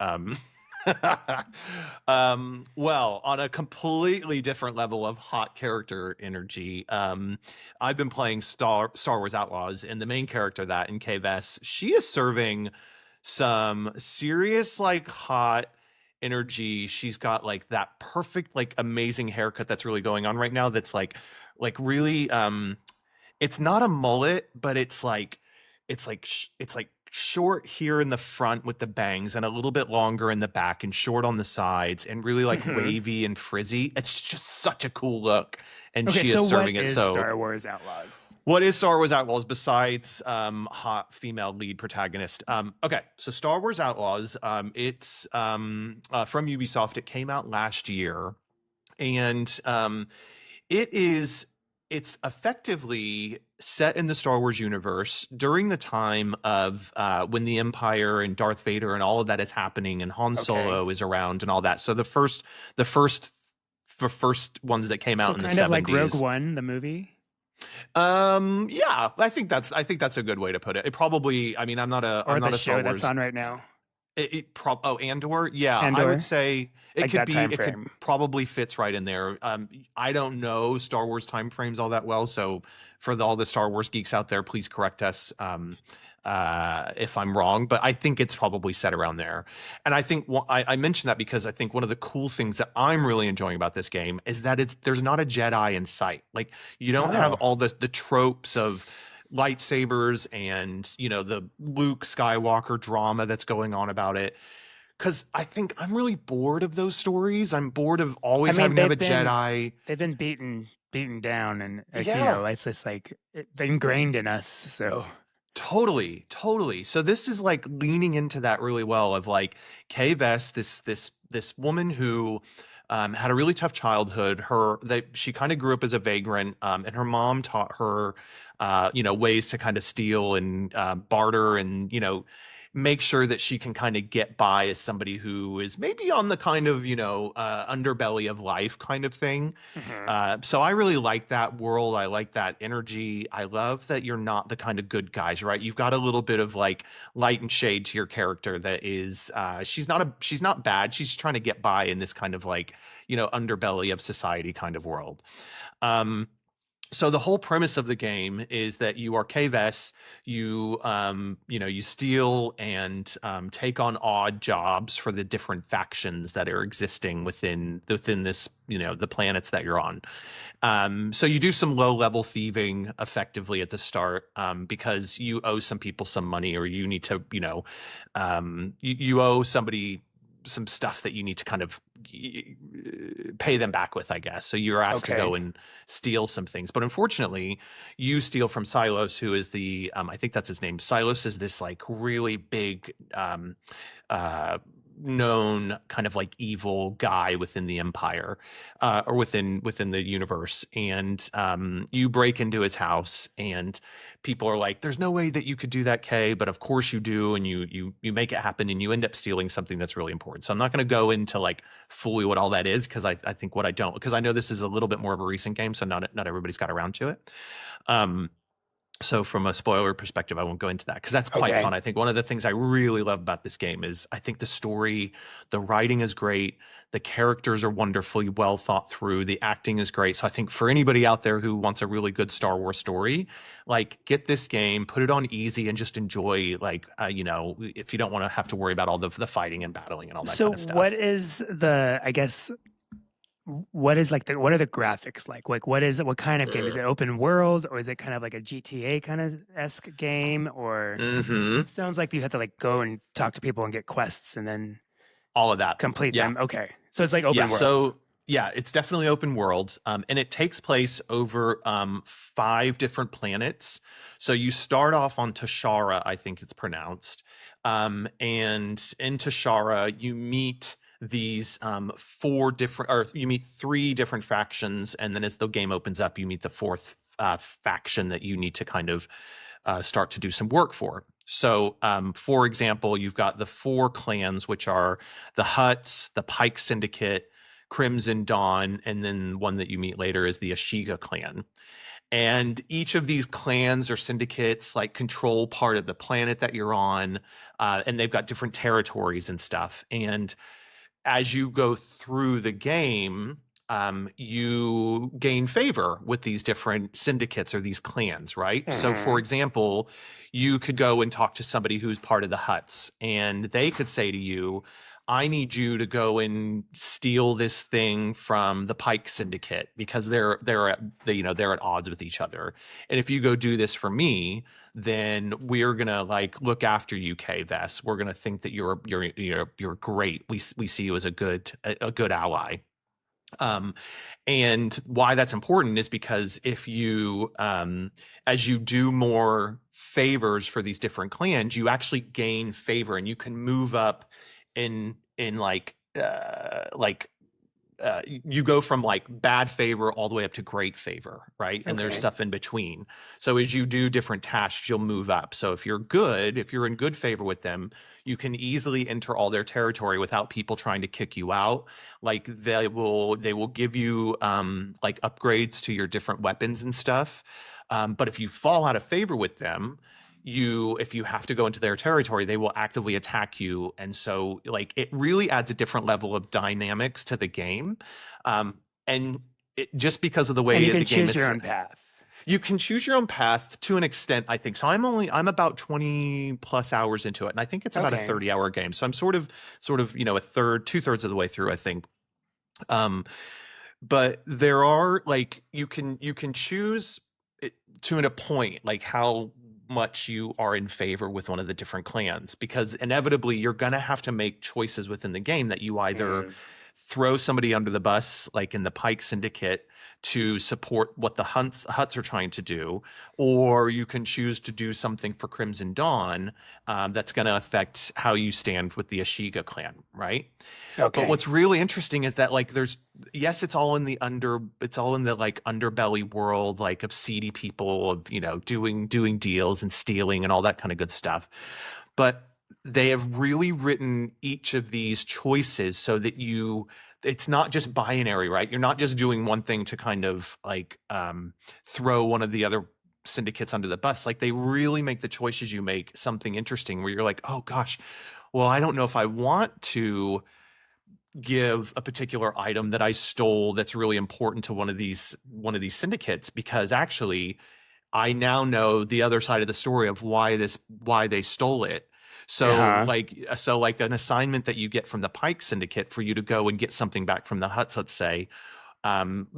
Well, on a completely different level of hot character energy, I've been playing Star Wars Outlaws, and the main character that in KVS, she is serving some serious like hot energy. She's got like that perfect like amazing haircut that's really going on right now. That's like really it's not a mullet, but it's like short here in the front with the bangs and a little bit longer in the back and short on the sides and really like Hmm. wavy and frizzy. It's just such a cool look, and Okay, she so is what serving it is so. Star Wars Outlaws? What is Star Wars Outlaws besides hot female lead protagonist? Okay, so Star Wars Outlaws, it's from Ubisoft. It came out last year, and it is it's effectively set in the Star Wars universe during the time of when the Empire and Darth Vader and all of that is happening, and Han Okay. Solo is around and all that. So the first ones that came So out in the kind of like Rogue 70s. One, the movie, Yeah, I think that's a good way to put it. It probably, I mean, I'm not a or I'm the not a Star show that's Wars. on right now, Andor. Yeah, I would Andor, say it like could that be. time It could frame. probably fits right in there. I don't know Star Wars time frames all that well, so for all the Star Wars geeks out there, please correct us if I'm wrong. But I think it's probably set around there. And I think I mentioned that because I think one of the cool things that I'm really enjoying about this game is that there's not a Jedi in sight. Like you don't have Oh, all the tropes of lightsabers and the Luke Skywalker drama that's going on about it, because I think I'm really bored of those stories. I'm bored of I always mean having to have a Jedi. they've been beaten beaten down, and Yeah. it's just like ingrained in us. So Totally, totally. So this is like leaning into that really well of like Kay Vess, this woman who had a really tough childhood. She kind of grew up as a vagrant, and her mom taught her, ways to kind of steal and barter, and make sure that she can kind of get by as somebody who is maybe on the kind of underbelly of life kind of thing. mhm. So I really like that world. I like that energy. I love that you're not the kind of good guys, right? You've got a little bit of like light and shade to your character that is she's not bad. She's trying to get by in this kind of like, underbelly of society kind of world. Um, so the whole premise of the game is that you are Kves, you steal and take on odd jobs for the different factions that are existing within this, the planets that you're on. So you do some low level thieving effectively at the start, because you owe some people some money, or you need to, you owe somebody some stuff that you need to kind of pay them back with, I guess. So you're asked to Okay. go and steal some things. But unfortunately, you steal from Silos, who is I think that's his name. Silos is this like really big, uh, known kind of like evil guy within the empire, or within the universe. And you break into his house, and people are like, there's no way that you could do that, Kay, but of course you do. And you make it happen, and you end up stealing something that's really important. So I'm not going to go into like fully what all that is, because I think what I don't, because I know this is a little bit more of a recent game, so not everybody's got around to it. Um, so from a spoiler perspective, I won't go into that because that's quite Okay. fun. I think one of the things I really love about this game is I think the story, the writing is great, the characters are wonderfully well thought through, the acting is great. So I think for anybody out there who wants a really good Star Wars story, like get this game, put it on easy, and just enjoy. Like, if you don't want to have to worry about all the fighting and battling and all that So kind of what stuff. is the, I guess, what is like what are the graphics like? Like what kind of game? Is it open world, or is it kind of like a GTA kind of esque game? Or Mm-hmm. sounds like you have to like go and talk to people and get quests and then All of that. complete Yeah. them. Okay. So it's like Yeah, open world. so yeah, it's definitely open world, and it takes place over 5 different planets. So you start off on Tashara, I think it's pronounced, and in Tashara you meet these 3 different factions, and then as the game opens up, you meet the 4th faction that you need to kind of start to do some work for. So, for example, you've got the 4 clans, which are the Hutts, the Pike Syndicate, Crimson Dawn, and then one that you meet later is the Ashiga clan. And each of these clans or syndicates like control part of the planet that you're on, and they've got different territories and stuff. And as you go through the game, you gain favor with these different syndicates or these clans, right? So, for Mhm. example, you could go and talk to somebody who's part of the Huts, and they could say to you, I need you to go and steal this thing from the Pike Syndicate because they're at odds with each other. And if you go do this for me, then we're gonna like look after you, Vess. We're gonna think that you're great. We see you as a good ally. Um, and why that's important is because if you as you do more favors for these different clans, you actually gain favor, and you can move up in you go from like bad favor all the way up to great favor, right? And there's Okay. stuff in between. So as you do different tasks, you'll move up. So if you're in good favor with them, you can easily enter all their territory without people trying to kick you out. Like they will give you like upgrades to your different weapons and stuff. But if you fall out of favor with them, if you have to go into their territory, they will actively attack you. And so like it really adds a different level of dynamics to the game. And just because of the And you way can the game choose your is, own path. you can choose your own path to an extent, I think. So I'm about 20 plus hours into it, and I think it's about a Okay. 30-hour game. So I'm sort of, a third, 2/3 of the way through, I think. Um, but there are like you can choose it to a point like how much you are in favor with one of the different clans, because inevitably you're going to have to make choices within the game that you either Mhm. throw somebody under the bus, like in the Pike Syndicate, to support what the Huts are trying to do, or you can choose to do something for Crimson Dawn that's going to affect how you stand with the Ashiga clan, right? But Okay. what's really interesting is that like yes, it's all in the like underbelly world, like of seedy people, of doing deals and stealing and all that kind of good stuff. But they have really written each of these choices so that it's not just binary, right? You're not just doing one thing to kind of like throw one of the other syndicates under the bus. Like they really make the choices you make something interesting where you're like, oh gosh, well, I don't know if I want to give a particular item that I stole that's really important to one of these syndicates, because actually I now know the other side of the story of why they stole it. So Uh-huh. like an assignment that you get from the Pike Syndicate for you to go and get something back from the Huts, let's say,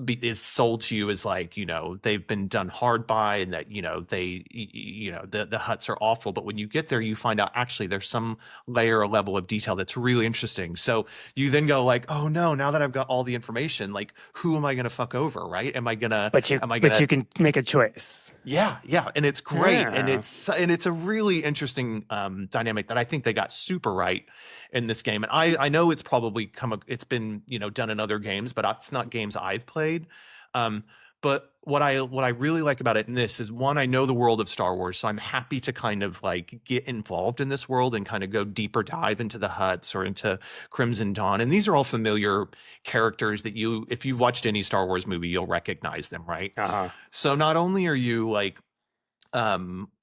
is sold to you as like, they've been done hard by, and that, the Huts are awful. But when you get there, you find out actually there's some layer or level of detail that's really interesting. So you then go like, oh no, now that I've got all the information, like who am I going to fuck over? Right. Am I But gonna you can make a choice. yeah, yeah, and it's great, and Yeah. it's a really interesting dynamic that I think they got super right in this game. And I know it's probably it's been done in other games, but it's not games I've played. Um, but what I really like about it in this is, one, I know the world of Star Wars, so I'm happy to kind of like get involved in this world and kind of go deeper dive into the Huts or into Crimson Dawn. And these are all familiar characters that if you've watched any Star Wars movie, you'll recognize them, right? Uh-huh. So not only are you like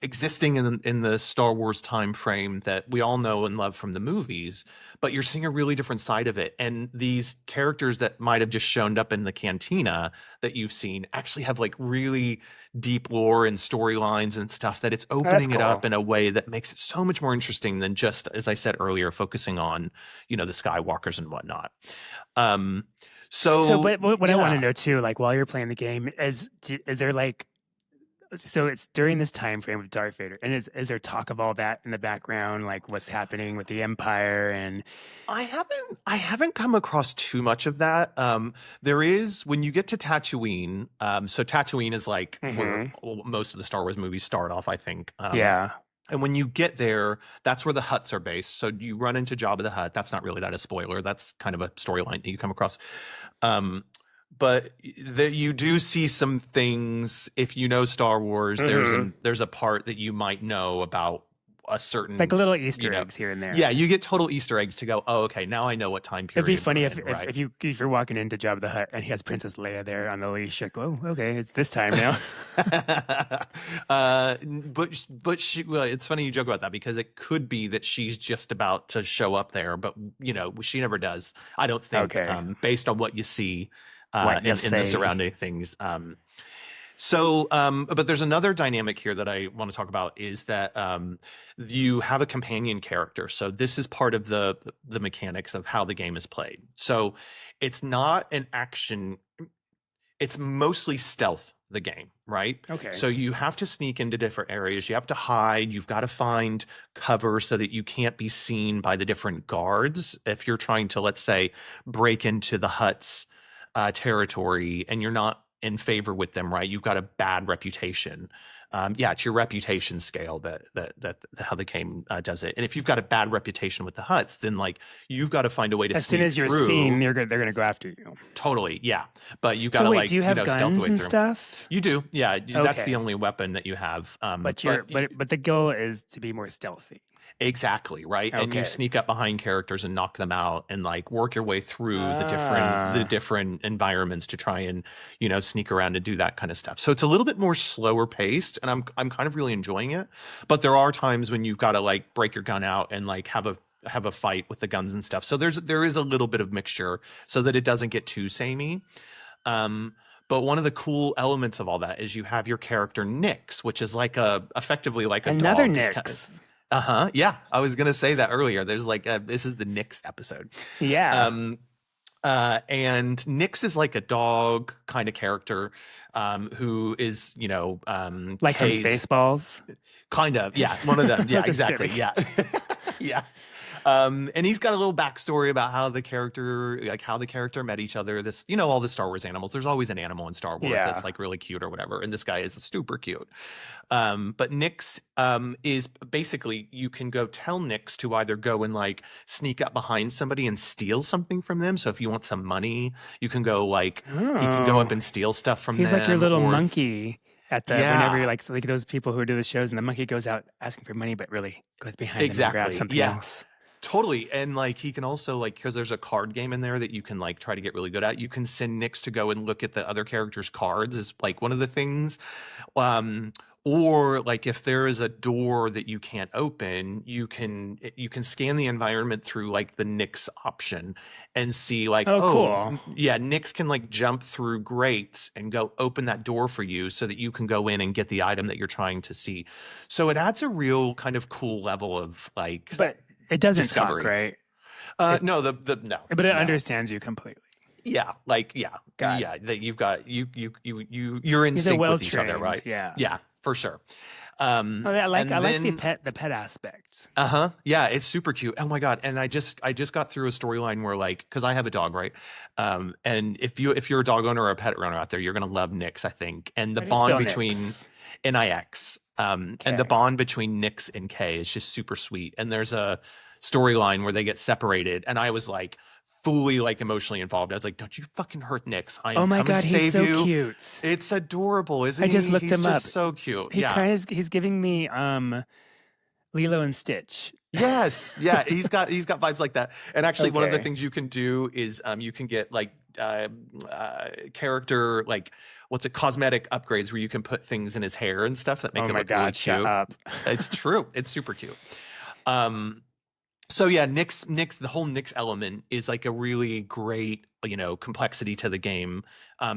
existing in the Star Wars time frame that we all know and love from the movies, but you're seeing a really different side of it. And these characters that might have just shown up in the cantina that you've seen actually have like really deep lore and storylines and stuff, that it's Oh, that's opening it cool. up in a way that makes it so much more interesting than just, as I said earlier, focusing on, the Skywalkers and whatnot. Um, So, so but what I want to yeah. know too, like while you're playing the game, is there like, so it's during this time frame of Darth Vader, and is there talk of all that in the background, like what's happening with the Empire and I haven't come across too much of that. There is, when you get to Tatooine. So Tatooine is like where hmm most of the Star Wars movies start off, I think. yeah. And when you get there, that's where the Huts are based. So you run into Jabba the Hutt. That's not really that a spoiler. That's kind of a storyline that you come across. Um, but you do see some things. If you know Star Wars, hmm there's a part that you might know about a Like certain, little you Easter know, eggs here and yeah, there. you get total Easter eggs to go, oh, okay, now I know what time It'd be period we're funny in, right? if you're walking into Jabba the Hutt and he has Princess Leia there on the leash, like, oh, okay, it's this time now. Well, it's funny you joke about that, because it could be that she's just about to show up there, but she never does. I don't think, Okay, based on what you see what you in the say? surrounding things. But there's another dynamic here that I want to talk about, is that you have a companion character. So this is part of the mechanics of how the game is played. So it's not an action, it's mostly stealth, the game, right? Okay, So you have to sneak into different areas, you have to hide, you've got to find cover so that you can't be seen by the different guards if you're trying to, let's say, break into the Hutt's territory and you're not in favor with them, right? You've got a bad reputation. Yeah, it's your reputation scale that how the game does it. And if you've got a bad reputation with the Huts, then like you've got to find a way to as soon sneak as you're seen, through. they're gonna go after you. Totally, yeah. But you got So to wait, do like, you have stealth the guns way and through. stuff? You do, yeah. That's the Okay, only weapon that you have. but but the goal is to be more stealthy. Exactly, right. And you Okay. sneak up behind characters and knock them out, and like work your way through the Ah, different environments to try and sneak around and do that kind of stuff. So it's a little bit more slower paced, and I'm kind of really enjoying it. But there are times when you've got to like break your gun out and like have a fight with the guns and stuff. So there is a little bit of mixture so that it doesn't get too samey. Um, but one of the cool elements of all that is you have your character Nyx, which is like effectively like a another dog. Nyx. Uh-huh. Yeah, I was gonna say that earlier. There's like this is the Nyx episode. Yeah, Um and Nyx is like a dog kind of character, who is, like from Kay's Spaceballs. kind of, yeah, one of them. I'm Yeah, just kidding. exactly. Yeah. Yeah. And he's got a little backstory about how the character met each other. This, all the Star Wars animals. There's always an animal in Star Wars that's Yeah. like really cute or whatever. And this guy is super cute. But Nyx is basically, you can go tell Nyx to either go and like sneak up behind somebody and steal something from them. So if you want some money, you can go he can go Oh, up and steal stuff from he's like your them. little Or monkey at the whenever you're yeah, like those people who do the shows, and the monkey goes out asking for money, but really goes behind them and grabs exactly. something Yeah. else. Totally. And like he can also because there's a card game in there that you can like try to get really good at. You can send Nyx to go and look at the other characters' cards is like one of the things. Um or like if there is a door that you can't open, you can scan the environment through like the Nyx option and see like, Oh, oh cool. yeah, Nyx can like jump through grates and go open that door for you so that you can go in and get the item that you're trying to see. So it adds a real kind of cool level of like But it doesn't talk, discovery. right? It, No, no, but it no. understands you completely. Yeah, like yeah, Got yeah. That you've got you're in He's a sync well with each other, trained, right? yeah. Yeah, for sure. Oh, I like And then the pet aspect. yeah, it's super cute. Oh my god! And I just got through a storyline where like because I have a dog, right? And if you're a dog owner or a pet owner out there, you're gonna love Nyx, I think. And the How do you bond spell between Nyx? Nix, and the Okay. bond between Nyx and K is just super sweet. And there's a storyline where they get separated, and I was like fully like emotionally involved. I was like, "Don't you fucking hurt Nyx! I Oh am my coming to God, he's save so you." cute. It's adorable, isn't I just he? looked He's him up. just so cute. He Yeah. he's giving me Lilo and Stitch. Yes, yeah, he's got vibes like that. And actually, one of the Okay. things you can do is you can get like character like what's it cosmetic upgrades where you can put things in his hair and stuff that make Oh it my look really God, shut cute. up. It's true. It's super cute. Um, so yeah, Nyx, the whole Nyx element is like a really great, complexity to the game.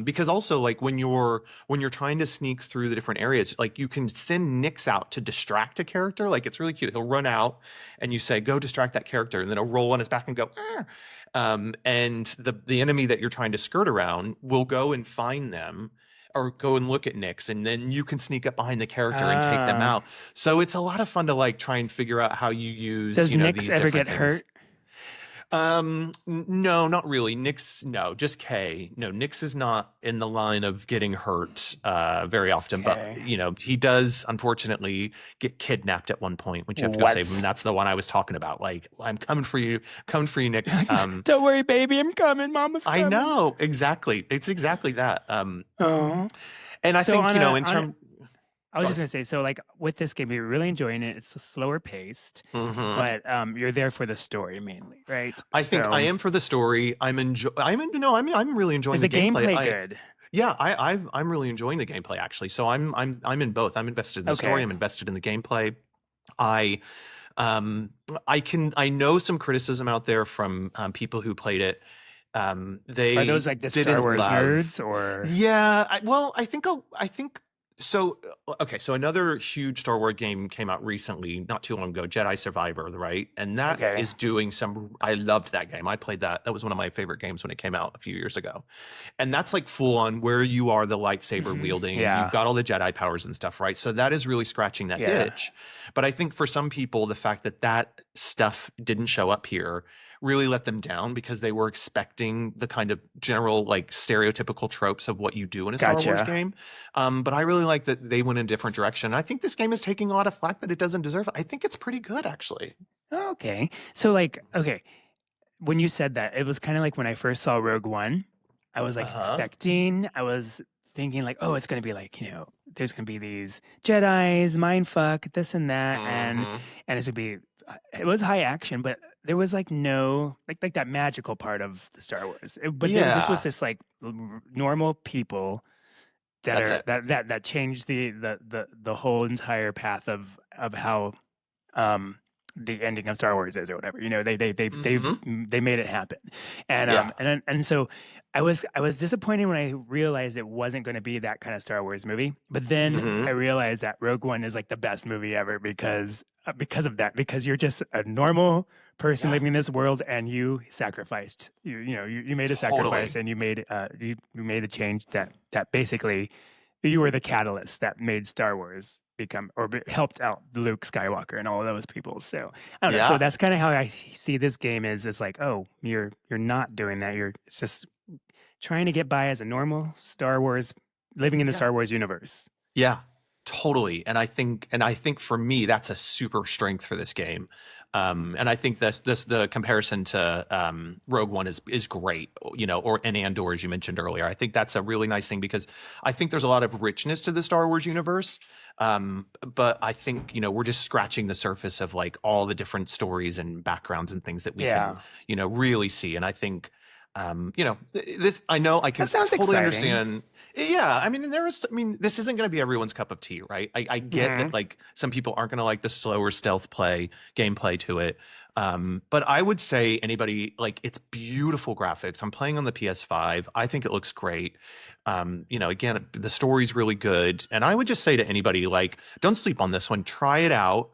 Because also like when you're trying to sneak through the different areas, like you can send Nyx out to distract a character. Like it's really cute. He'll run out and you say, go distract that character, and then he'll roll on his back and go, "Arr." And the enemy that you're trying to skirt around will go and find them or go and look at Nyx, and then you can sneak up behind the character and take them Ah. out. So it's a lot of fun to like try and figure out how you use, Does Nyx these ever different get things. hurt? No, not really. Nyx, no, just K. No, Nyx is not in the line of getting hurt very often, but Okay. he does unfortunately get kidnapped at one point, which you have to go save him. What? That's the one I was talking about. Like, I'm coming for you, Nyx. Don't worry, baby, I'm coming. Mama's I coming. know exactly. It's exactly that. Oh. And I So think on in terms. I was just gonna say, so like with this game, you're really enjoying it. It's slower paced, Mhm. but you're there for the story mainly, right? I think I So am for the story. I'm really enjoying is the the gameplay. gameplay good? Yeah, I'm really enjoying the gameplay actually. So I'm in both. I'm invested in the story. Okay. I'm invested in the gameplay. I I know some criticism out there from people who played it. Are They those like the Star didn't Wars love. nerds or Yeah, I think so. Okay, so another huge Star Wars game came out recently, not too long ago, Jedi Survivor, right? And that okay? is doing some. I loved that game. I played that. That was one of my favorite games when it came out a few years ago. And that's like full on where you are the lightsaber wielding and you've Yeah. got all the Jedi powers and stuff, right? So that is really scratching that Yeah. itch. But I think for some people, the fact that that stuff didn't show up here really let them down because they were expecting the kind of general like stereotypical tropes of what you do in a Star Wars Gotcha. game. But I really like that they went in a different direction. I think this game is taking a lot of flack that it doesn't deserve. I think it's pretty good actually. Okay. So like, okay, when you said that, it was kind of like when I first saw Rogue One. I was like expecting, I was thinking like, oh, it's gonna be like, there's gonna be these Jedi's, mindfuck, this and that, and it's gonna be it was high action, but there was like no like that magical part of the Star Wars. Then this was Yeah, just like normal people that that's are it. that changed the whole entire path of how um the ending of Star Wars is or whatever. They made it happen. And Yeah. and so I was disappointed when I realized it wasn't going to be that kind of Star Wars movie. But then I realized that Rogue One is like the best movie ever because of that, because you're just a normal person Yeah. living in this world and you sacrificed. You made a sacrifice Totally. and you made a change that basically you were the catalyst that made Star Wars become or helped out Luke Skywalker and all of those people. So I don't know. So Yeah. that's kind of how I see this game is like, oh, you're not doing that. It's just trying to get by as a normal Star Wars, living in the Yeah. Star Wars universe. Yeah, totally. And I think for me that's a super strength for this game. And I think this the comparison to Rogue One is great, or and Andor as you mentioned earlier. I think that's a really nice thing because I think there's a lot of richness to the Star Wars universe. But I think we're just scratching the surface of like all the different stories and backgrounds and things that we can Yeah, really see. And I think this I know I that can sounds totally exciting. understand. Yeah, I mean, this isn't going to be everyone's cup of tea, right? I get Hmm. that, like, some people aren't going to like the slower stealth gameplay to it. But I would say anybody, like, it's beautiful graphics. I'm playing on the PS5. I think it looks great. Again, the story's really good. And I would just say to anybody, like, don't sleep on this one. Try it out.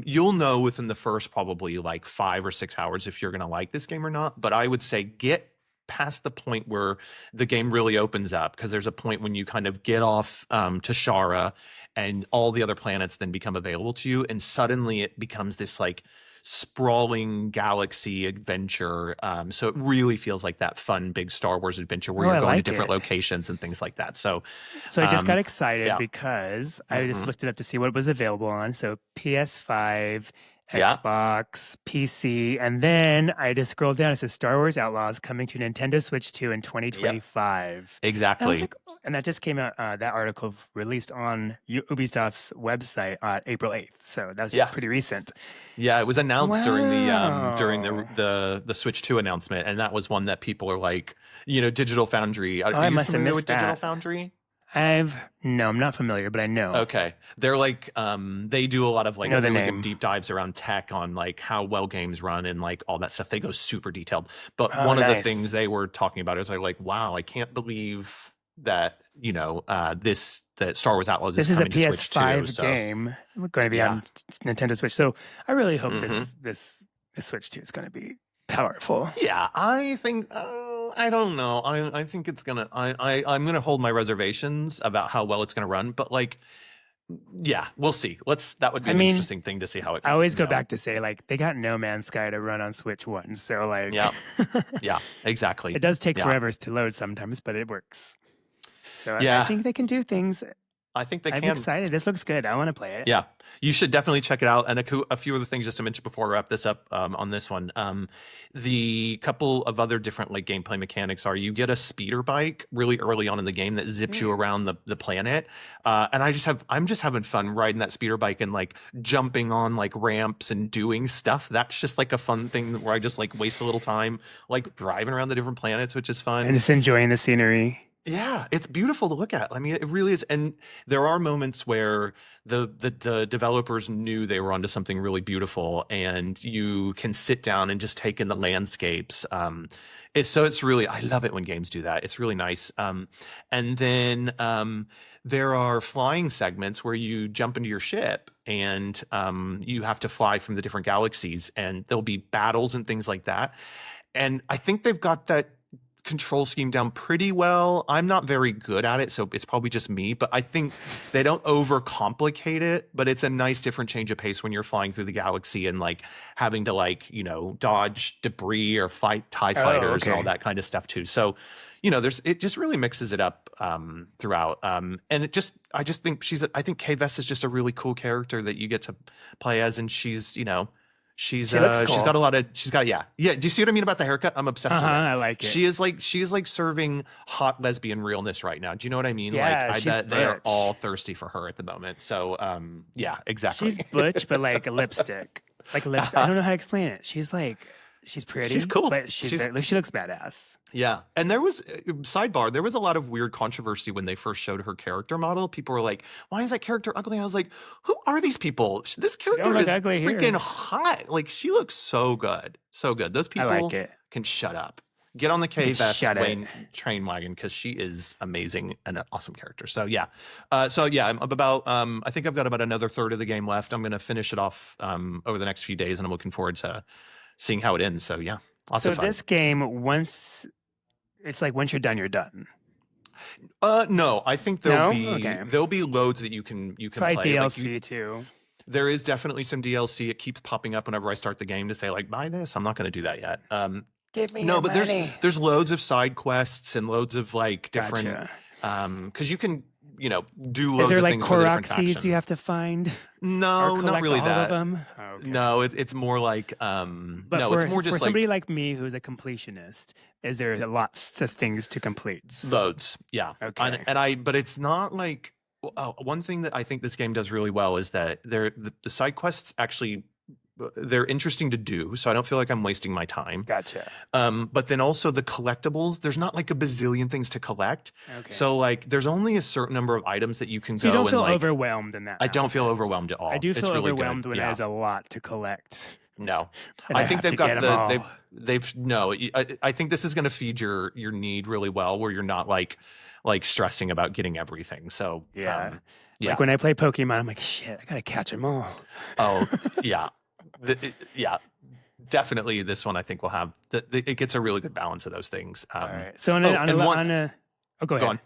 You'll know within the first probably like 5 or 6 hours if you're going to like this game or not. But I would say get past the point where the game really opens up, because there's a point when you kind of get off to Shara and all the other planets then become available to you, and suddenly it becomes this like sprawling galaxy adventure. So it really feels like that fun big Star Wars adventure where Oh, you're I going to like different it. locations and things like that. So So I just got um, excited yeah. because I just Hmm. looked it up to see what was available on. So PS5, Yeah. Xbox, PC, and then I just scrolled down. It says Star Wars Outlaws coming to Nintendo Switch 2 in Yep. 2025. And I was Exactly. like, oh, and that just came out. That article released on Ubisoft's website on April 8th. So that was Yeah. pretty recent. Yeah, it was announced during Wow. the Switch 2 announcement, and that was one that people are like, Digital Foundry. Are Oh, I you must have familiar with missed Digital that. Foundry? No, I'm not familiar, but I know. Okay. They're like they do a lot of I like know the really good name. deep dives around tech on like how well games run and like all that stuff. They go super detailed. But Oh, one of the things nice. they were talking about is like, wow, I can't believe that, this that Star Wars Outlaws is This is a coming to Switch too. PS5 So game going to be yeah. on Nintendo Switch. So I really hope Hmm. this Switch 2 is going to be powerful. Yeah, I think I don't know. I think it's gonna. I'm gonna hold my reservations about how well it's gonna run. But like, yeah, we'll see. That would be I an mean, interesting thing to see how it. I always go back to say like they got No Man's Sky to run on Switch 1. So like Yeah, yeah, exactly. it does take Yeah, forever to load sometimes, but it works. So I yeah. think they can do things. I think they I'm can. excited. This looks good. I want to play it. Yeah, you should definitely check it out. And a few other things just to mention before we wrap this up on this one. The couple of other different like gameplay mechanics are you get a speeder bike really early on in the game that zips you around the planet, and I'm just having fun riding that speeder bike and like jumping on like ramps and doing stuff. That's just like a fun thing where I just like waste a little time like driving around the different planets, which is And fun. just enjoying the scenery. Yeah, it's beautiful to look at. I mean, it really is. And there are moments where the developers knew they were onto something really beautiful, and you can sit down and just take in the landscapes. It's really, I love it when games do that. It's really nice. And then there are flying segments where you jump into your ship and you have to fly from the different galaxies, and there'll be battles and things like that. And I think they've got that control scheme down pretty well. I'm not very good at it, so it's probably just me, but I think they don't overcomplicate it, but it's a nice different change of pace when you're flying through the galaxy and like having to like, dodge debris or fight TIE Oh, fighters and all okay. that kind of stuff too. So, it just really mixes it up throughout. And I just think I think Kay Vess is just a really cool character that you get to play as, and She looks she's cool. got a lot of she's got yeah. Do you see what I mean about the haircut? I'm obsessed with it. I like it. She is like serving hot lesbian realness right now. Do you know what I mean? Like Yeah, I she's bet they are all butch. thirsty for her at the moment. So yeah, She's exactly. butch, but like a lipstick. Like a lipstick. I don't know how to explain it. She's She's pretty, cool. but she looks badass. Yeah. And there was sidebar, there was a lot of weird controversy when they first showed her character model. People were like, "Why is that character ugly?" I was like, "Who are these people? This She don't character look is ugly freaking here. hot. Like she looks so good. So good. Those I like people it. can shut up. Get on the You K can Vest shut it. Wayne train wagon because she is amazing and an awesome character. So yeah. I'm about I think I've got about another third of the game left. I'm gonna finish it off over the next few days, and I'm looking forward to seeing how it ends. So yeah, lots So of fun. this game, once it's like once you're done, you're done. No, I think No? Okay. there'll be loads that you can Probably play. Like DLC too. there is definitely some DLC. It keeps popping up whenever I start the game to say like buy this. I'm not going to do that yet. Give me No, your but money. there's loads of side quests and loads of like different Gotcha. because you can do Is loads there of like things for the different Korok seeds you factions. have to find or No, not collect really all of that. them? Okay. No, it's more like But no, it's more for just somebody like like me who's a completionist, is there lots of things to complete? loads. Yeah. Okay. But it's not like one thing that I think this game does really well is that the side quests actually they're interesting to do, so I don't feel like I'm wasting my time. Gotcha. But then also the collectibles, there's not like a bazillion things to collect. Okay. So like there's only a certain number of items that you can So go you don't and feel like overwhelmed in that I don't feel aspect. overwhelmed at all. I do It's feel really overwhelmed good. when Yeah. there's a lot to collect. No. And I think have they've to got get them all. they've no, I think this is going to feed your need really well where you're not like stressing about getting everything. So Yeah. yeah. Like when I play Pokemon, I'm like, shit, I gotta catch them all. Oh, yeah. Yeah. Definitely this one I think will have it gets a really good balance of those things. All right. So go ahead. Go on.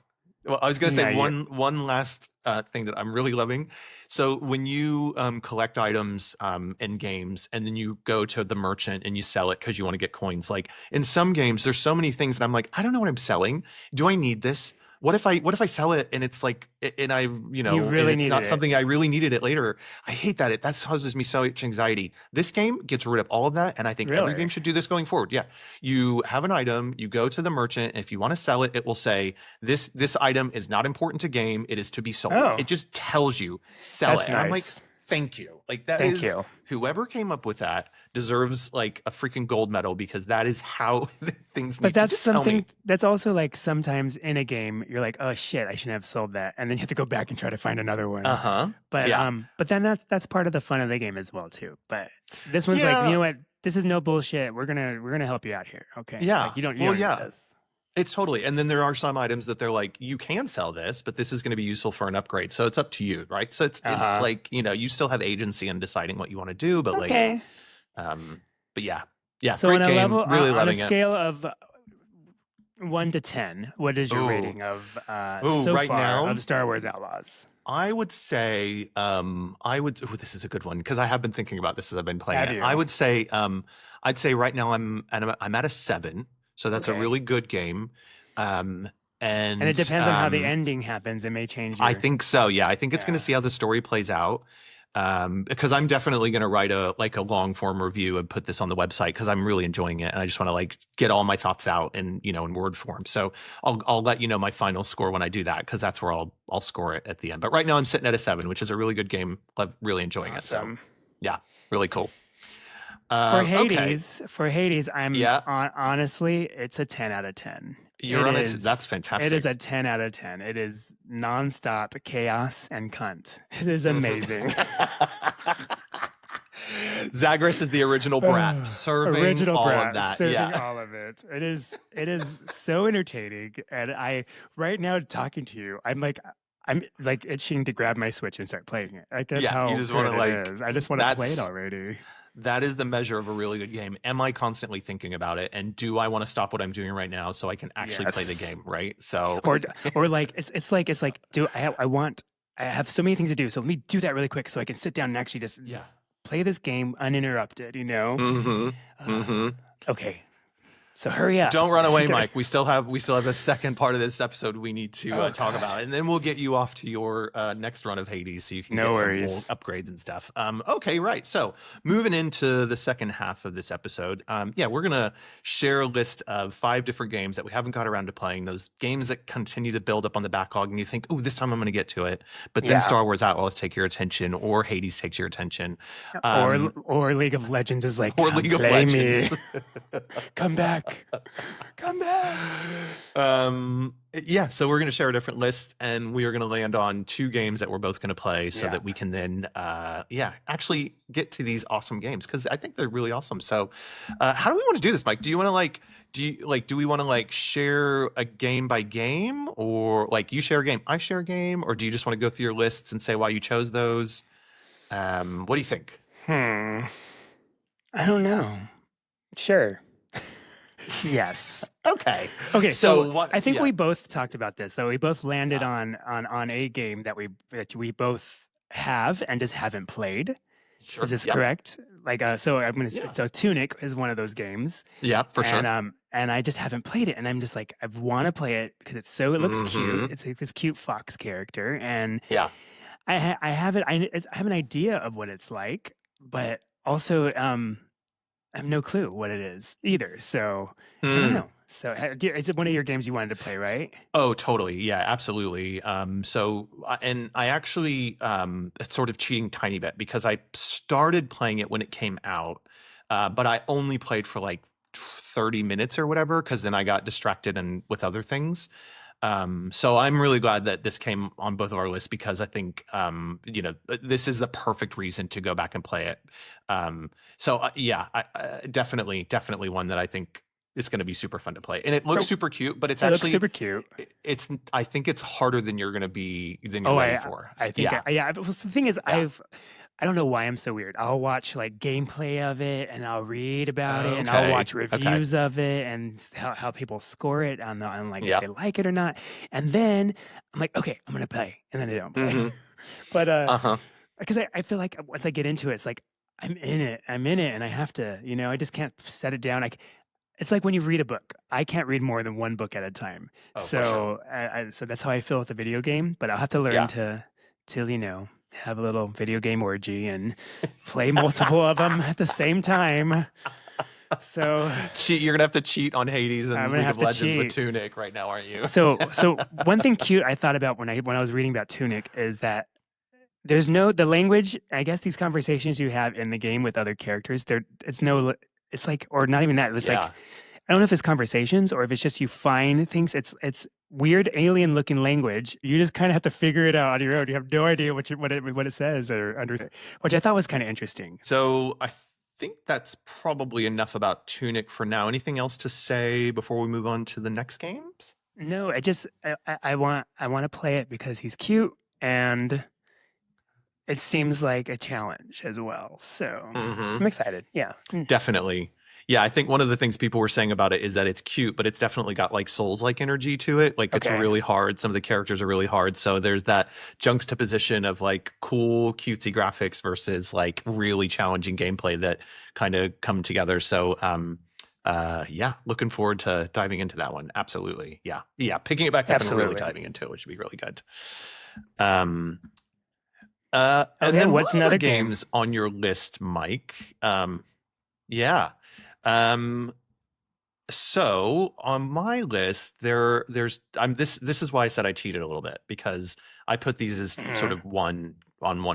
Well, I was going to say No, one last thing that I'm really loving. So when you collect items in games and then you go to the merchant and you sell it because you want to get coins, like in some games, there's so many things and I'm like, I don't know what I'm selling. Do I need this? What if I sell it and it's like and I you and really it's needed not it. something I really needed it later. I hate that. That causes me so much anxiety. This game gets rid of all of that, and I think every Really? game should do this going forward. Yeah, you have an item, you go to the merchant, and if you want to sell it, it will say this item is not important to game. It is to be sold. Oh. It just tells you sell That's it. And I'm like, nice. thank you. Like that Thank is you. whoever came up with that deserves like a freaking gold medal because that is how things need But to that's just tell me. something that's also like sometimes in a game you're like, oh shit, I shouldn't have sold that, and then you have to go back and try to find another one. But Yeah. but then that's part of the fun of the game as well too. But this one's like, Yeah. you know what? This is no bullshit. We're gonna help you out here. Okay. Yeah. Like, you don't Well, need yeah. this. It's totally. And then there are some items that they're like, you can sell this, but this is going to be useful for an upgrade. So it's up to you, right? So it's like, you still have agency in deciding what you want to do, but Okay. but yeah. Yeah. So great on a game. level Really on a loving it. scale of 1 to 10, what is your Ooh. rating of Ooh, so right far now? of Star Wars Outlaws? I would say, this is a good one because I have been thinking about this as I've been playing Have it. you? I would say, I'd say right now I'm at a 7. So that's a Okay. really good game. And it depends on how the ending happens. It may change. I think so. Yeah, I think it's going to see how the story plays out. Because I'm definitely going to write a long form review and put this on the website because I'm really enjoying it and I just want to like get all my thoughts out in word form. So I'll let you know my final score when I do that because that's where I'll score it at the end. But right now I'm sitting at a 7, which is a really good game. I'm really enjoying it. So yeah, really cool. For Hades, I'm Yeah. Honestly, it's a 10 out of 10. You're on it. That's fantastic. It is a 10 out of 10. It is nonstop chaos and cunt. It is amazing. Zagreus is the original brat, serving all of that. Serving Yeah. all of it. It is so entertaining. And right now talking to you, I'm like itching to grab my Switch and start playing it. Like that's how you just want to like. is. I just want to play it already. That is the measure of a really good game. Am I constantly thinking about it, and do I want to stop what I'm doing right now so I can actually play the game? Right. So or like it's like I have so many things to do, so let me do that really quick so I can sit down and actually just play this game uninterrupted. Okay. So hurry up. Don't run away, Mike. We still have a second part of this episode we need to talk about, and then we'll get you off to your next run of Hades so you can get some more upgrades and stuff. Okay, right. So moving into the second half of this episode, we're gonna share a list of 5 different games that we haven't got around to playing. Those games that continue to build up on the backlog, and you think, "Oh, this time I'm gonna get to it," but then Star Wars Outlaws take your attention, or Hades takes your attention, or League of Legends is like, or League of Legends. Come back. Come back. So we're going to share a different list, and we are going to land on 2 games that we're both going to play so that we can then actually get to these awesome games because I think they're really awesome. So how do we want to do this, Mike? Do you want to do we want to share a game by game, or you share a game, I share a game, or do you just want to go through your lists and say why you chose those? What do you think? I don't know. Sure. Yes. Okay. Okay, So so what? I think Yeah. we both talked about this. So we both landed Yeah. on a game that we both have and just haven't played. Is Sure. this Yep. correct? Like, so I'm gonna Yeah. so Tunic is one of those games, Yeah. For sure. and I just haven't played it, and I'm just like I want to play it because it looks cute. Mm-hmm. It's like this cute fox character, and Yeah. I have it. I have an idea of what it's like, but also I have no clue what it is either. So I don't Mm. know. So is it one of your games you wanted to play, right? Oh, totally. Yeah, absolutely. And I actually, it's sort of cheating tiny bit because I started playing it when it came out, but I only played for like 30 minutes or whatever because then I got distracted and with other things. So I'm really glad that this came on both of our lists because I think, this is the perfect reason to go back and play it. Yeah, definitely one that I think it's going to be super fun to play, and it looks So super cute. But it's it looks actually, super cute. I think it's harder than you're Oh, ready for. I think Yeah, yeah. But the thing is, yeah. I don't know why I'm so weird. I'll watch like gameplay of it and I'll read about it and I'll Okay, watch okay. reviews of it and how people score it on like if they Yep. like it or not. And then I'm like, okay, I'm gonna play, and then I don't play. Mm-hmm. But Uh-huh. because I feel like once I get into it, it's like I'm in it, and I have to, I just can't set it down. Like it's like when you read a book. I can't read more than one book at a time. Oh, for sure. So that's how I feel with the video game. But I'll have to learn Yeah. to have a little video game orgy and play multiple of them at the same time. So You're gonna have to cheat on Hades I'm and gonna League have of to Legends with cheat. Tunic right now, aren't you? So one thing cute I thought about when I was reading about Tunic is that there's no the language. I guess these conversations you have in the game with other characters, it's like, or not even that. It's like Yeah. I don't know if it's conversations or if it's just you find things. It's weird alien looking language. You just kind of have to figure it out on your own. You have no idea what it says or under, which I thought was kind of interesting. So I think that's probably enough about Tunic for now. Anything else to say before we move on to the next games? No, I want to play it because he's cute and it seems like a challenge as well. So Mm-hmm. I'm excited. Yeah. Definitely. Yeah, I think one of the things people were saying about it is that it's cute, but it's definitely got like Souls-like energy to it. Like it's Okay. really hard. Some of the characters are really hard. So there's that juxtaposition of like cool, cutesy graphics versus like really challenging gameplay that kind of come together. So yeah, looking forward to diving into that one. Absolutely. Yeah. Yeah. Picking it back up and really Absolutely. diving into it, which would be really good. And Okay, then what's what other another game? games on your list, Mike? Yeah. Um, so on my list, this is why I said I cheated a little bit because I put these as sort of one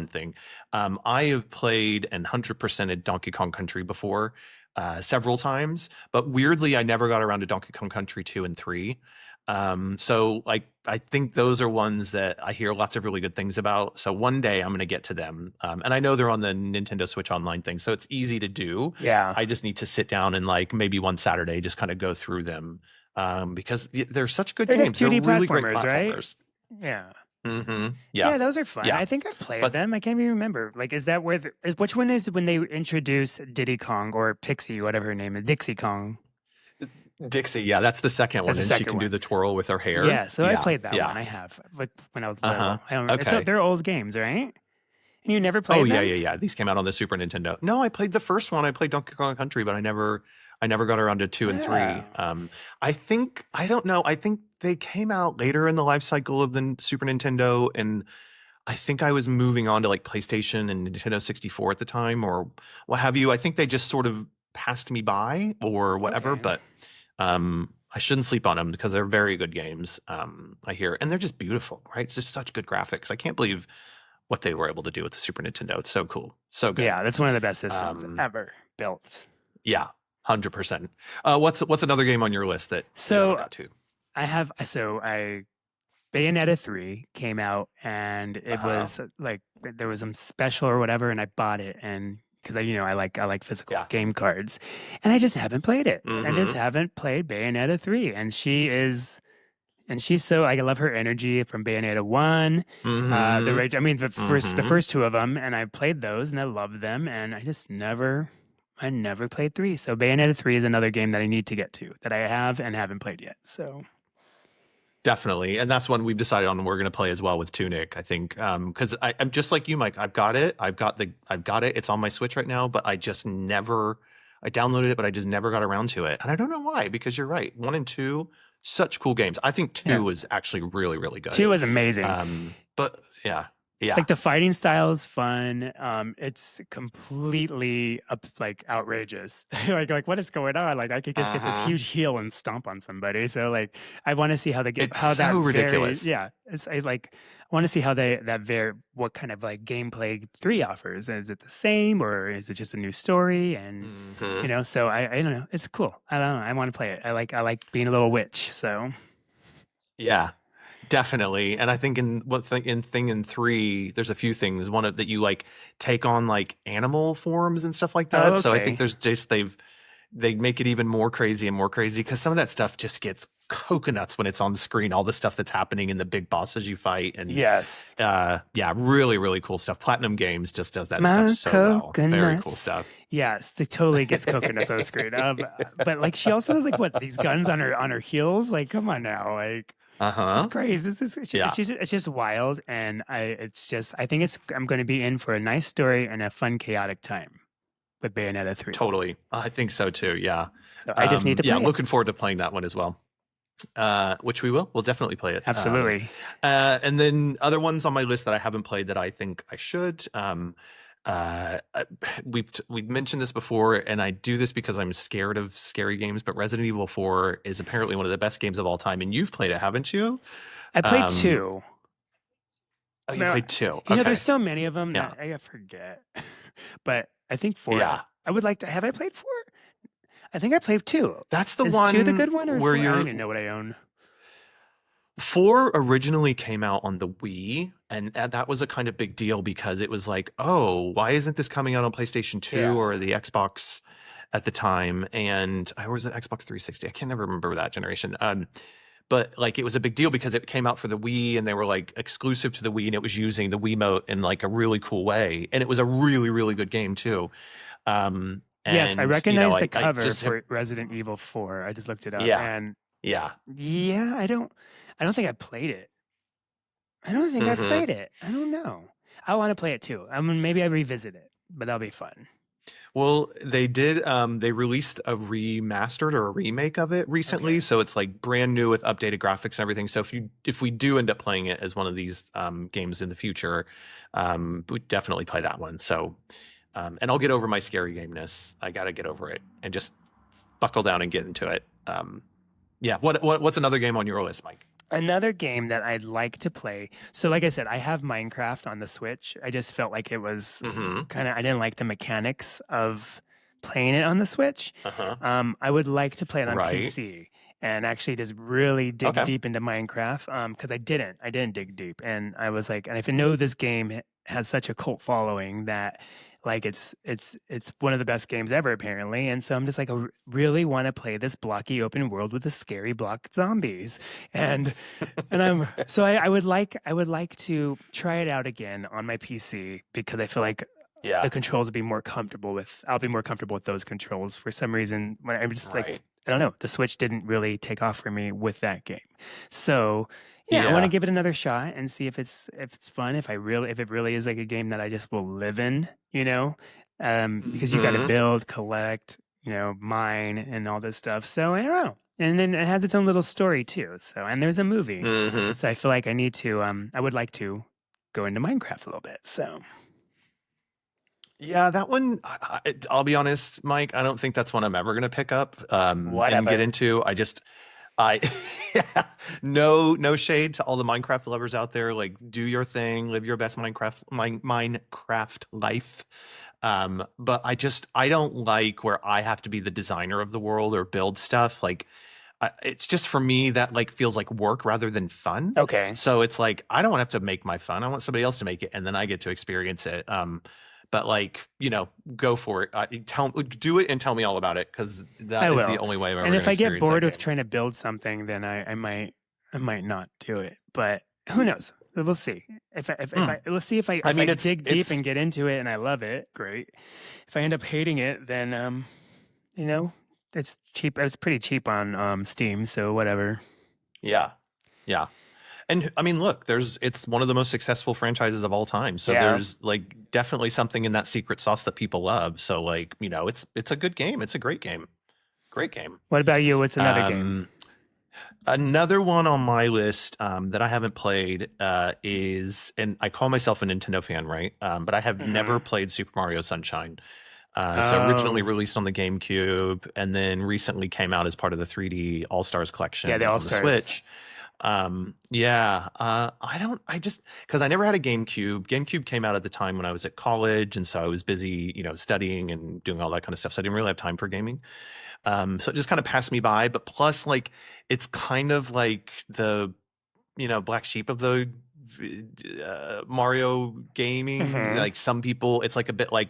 thing. I have played and 100%ed Donkey Kong Country before, several times, but weirdly I never got around to Donkey Kong Country 2 and 3. So like I think those are ones that I hear lots of really good things about. So one day I'm going to get to them. And I know they're on the Nintendo Switch Online thing, so it's easy to do. Yeah. I just need to sit down and like maybe one Saturday just kind of go through them because they're such good They're just games. They're 2D really great platformers, right? platformers. Yeah. Mm-hmm. Yeah, Yeah, those are fun. yeah. I think I've played But them. I can't even remember. Like, is that where which one is when they introduce Diddy Kong or Pixie, whatever her name is, Dixie Kong? Dixie, yeah, that's the second That's one, the and she second can do one. the twirl with her hair. Yeah, so I Yeah, played that yeah. one. I have, like when I was Uh-huh. little. I don't. Okay. They're old games, right? And you never Oh played yeah, them? yeah, yeah. These came out on the Super Nintendo. No, I played the first one. I played Donkey Kong Country, but I never got around to 2 and 3. Oh, I don't know. I think they came out later in the life cycle of the Super Nintendo, and I think I was moving on to like PlayStation and Nintendo 64 at the time, or what have you. I think they just sort of passed me by or whatever. okay. But I shouldn't sleep on them because they're very good games. I hear, and they're just beautiful, right? It's just such good graphics. I can't believe what they were able to do with the Super Nintendo. It's so cool, so good. Yeah, that's one of the best systems Um, ever built. yeah, 100%. What's another game on your list that you haven't So got to? I Bayonetta 3 came out and it Uh-huh. was like there was some special or whatever, and I bought it, and because I like physical Yeah. game cards, and I just haven't played it. I just Mhm. haven't played Bayonetta 3, and she's so I love her energy from Bayonetta 1. The Mhm. rage I mean the Mhm. first two of them, and I played those and I loved them, and I just never I never played 3. So Bayonetta 3 is another game that I need to get to that I have and haven't played yet. So Definitely. And that's one we've decided on we're going to play as well with Tunic, I think. Because I'm just like you, Mike. I've got it. I've got it. It's on my Switch right now, but I downloaded it, but I just never got around to it. And I don't know why, because you're right. 1 and 2, such cool games. I think 2 yeah, was actually really, really good. 2 is amazing. But yeah. Yeah. Like the fighting style is fun. It's completely like outrageous. like what is going on? Like I could just get this huge heel and stomp on somebody. So like I want to see how It's how that so ridiculous. varies. Yeah, I want to see how what kind of like gameplay 3 offers. Is it the same or is it just a new story? And so I don't know. It's cool. I don't know. I want to play it. I like being a little witch. So yeah. Definitely. And I think in Thing in 3, there's a few things. One of that you like take on like animal forms and stuff like that. Oh, So I okay. think there's just they make it even more crazy and more crazy because some of that stuff just gets coconuts when it's on the screen, all the stuff that's happening in the big bosses you fight. And Yes. yeah, really, really cool stuff. Platinum Games just does that My stuff so well. Very cool coconuts. stuff. Yes, they totally gets coconuts on the screen. But like she also has like what these guns on her heels. Like, come on now, like it's crazy. It's just wild, and I think I'm going to be in for a nice story and a fun chaotic time with Bayonetta 3. Totally, I think so too. Yeah. So I just need to play. Yeah, it. looking forward to playing that one as well. Which we will. We'll definitely play it. Absolutely. And then other ones on my list that I haven't played that I think I should. We've mentioned this before, and I do this because I'm scared of scary games. But Resident Evil 4 is apparently one of the best games of all time, and you've played it, haven't you? I played 2. Oh, you played 2. You know, there's so many of them that Yeah. I forget. But I think 4. Yeah. I would like to. Have I played 4? I think I played 2. That's the Is one. 2 the good one, or where 4? I you're. don't even know what I own. 4 originally came out on the Wii, and that was a kind of big deal because it was like, oh, why isn't this coming out on PlayStation 2 or the Xbox at the time? And I was at Xbox 360. I can't never remember that generation. But like it was a big deal because it came out for the Wii, and they were like exclusive to the Wii, and it was using the Wiimote in like a really cool way, and it was a really, really good game too. Yes, I recognize the cover for Resident Evil 4. I just looked it up. Yeah. And yeah. I don't think I played it. I don't think I played it. I don't know. I want to play it too. I mean, maybe I revisit it, but that'll be fun. Well, they did. They released a remastered or a remake of it recently, so it's like brand new with updated graphics and everything. So if we do end up playing it as one of these games in the future, we definitely play that one. So, and I'll get over my scary gameness. I got to get over it and just buckle down and get into it. Yeah. What's another game on your list, Mike? Another game that I'd like to play. So, like I said, I have Minecraft on the Switch. I just felt like it was kind of, I didn't like the mechanics of playing it on the Switch. I would like to play it on PC and actually just really dig deep into Minecraft because I didn't dig deep. And I was like, and if I know this game has such a cult following that like it's one of the best games ever apparently, and so I'm just like I really want to play this blocky open world with the scary block zombies, and I'm so I would like to try it out again on my PC because I feel like the controls would be more comfortable with. I'll be more comfortable with those controls for some reason. When I'm just like I don't know, the Switch didn't really take off for me with that game, so. Yeah, I want to give it another shot and see if it's fun. If it really is like a game that I just will live in, because you got to build, collect, mine, and all this stuff. So I don't know. And then it has its own little story too. So and there's a movie. So I feel like I need to. I would like to go into Minecraft a little bit. So. Yeah, that one. I'll be honest, Mike. I don't think that's one I'm ever going to pick up and get into. No shade to all the Minecraft lovers out there. Like, do your thing, live your best Minecraft life. But I don't like where I have to be the designer of the world or build stuff. Like, it's just for me that like feels like work rather than fun. Okay. So it's like I don't have to make my fun. I want somebody else to make it, and then I get to experience it. But like, go for it. Do it and tell me all about it because that is the only way I'm ever. And if I get bored with trying to build something, then I might not do it. But who knows? We'll see. If Hmm. I let's see I if I mean, dig deep it's and get into it and I love it, great. If I end up hating it, then you know, it's cheap. It's pretty cheap on Steam, so whatever. yeah, yeah. And I mean, look, it's one of the most successful franchises of all time. So Yeah. there's like definitely something in that secret sauce that people love. So like, it's a good game. It's a great game. Great game. What about you? What's another game? Um, Another one on my list that I haven't played is, and I call myself a Nintendo fan, right? But I have Hmm. never played Super Mario Sunshine. So originally Oh, released on the GameCube, and then recently came out as part of the 3D All Stars yeah, the collection All on the Stars. Switch. Yeah, I just because I never had a GameCube. GameCube came out at the time when I was at college, and so I was busy, studying and doing all that kind of stuff. So I didn't really have time for gaming. So it just kind of passed me by. But plus, like, it's kind of like the black sheep of the Mario gaming. Hmm. Like some people, it's like a bit like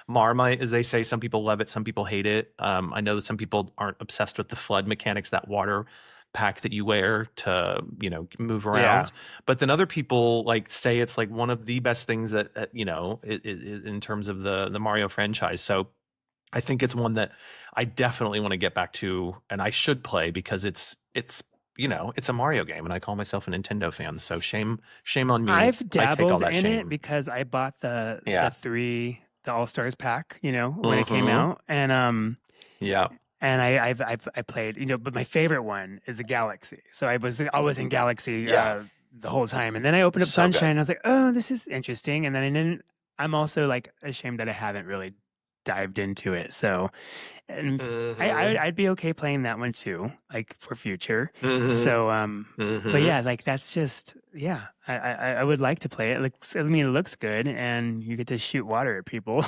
Marmite, as they say. Some people love it, some people hate it. I know that some people aren't obsessed with the flood mechanics, that water pack that you wear to move Yeah. around. But then other people like say it's like one of the best things that in terms of the Mario franchise. So I think it's one that I definitely want to get back to, and I should play because it's a Mario game, and I call myself a Nintendo fan. So shame on me. I've I take all dabbled that in it shame. because I bought Yeah. the All Stars pack, when it came Mm-hmm. out, Yeah. and I played, but my favorite one is the Galaxy. So I was always in Galaxy Yeah. the whole time, and then I opened up So good. Sunshine. And I was like, oh, this is interesting, and then I didn't. I'm also like ashamed that I haven't really dived into it. So, and Mm-hmm. I'd be okay playing that one too, like for future. Mm-hmm. So but Mm-hmm. yeah, like that's just yeah. I would like to play it. I mean, it looks good, and you get to shoot water at people.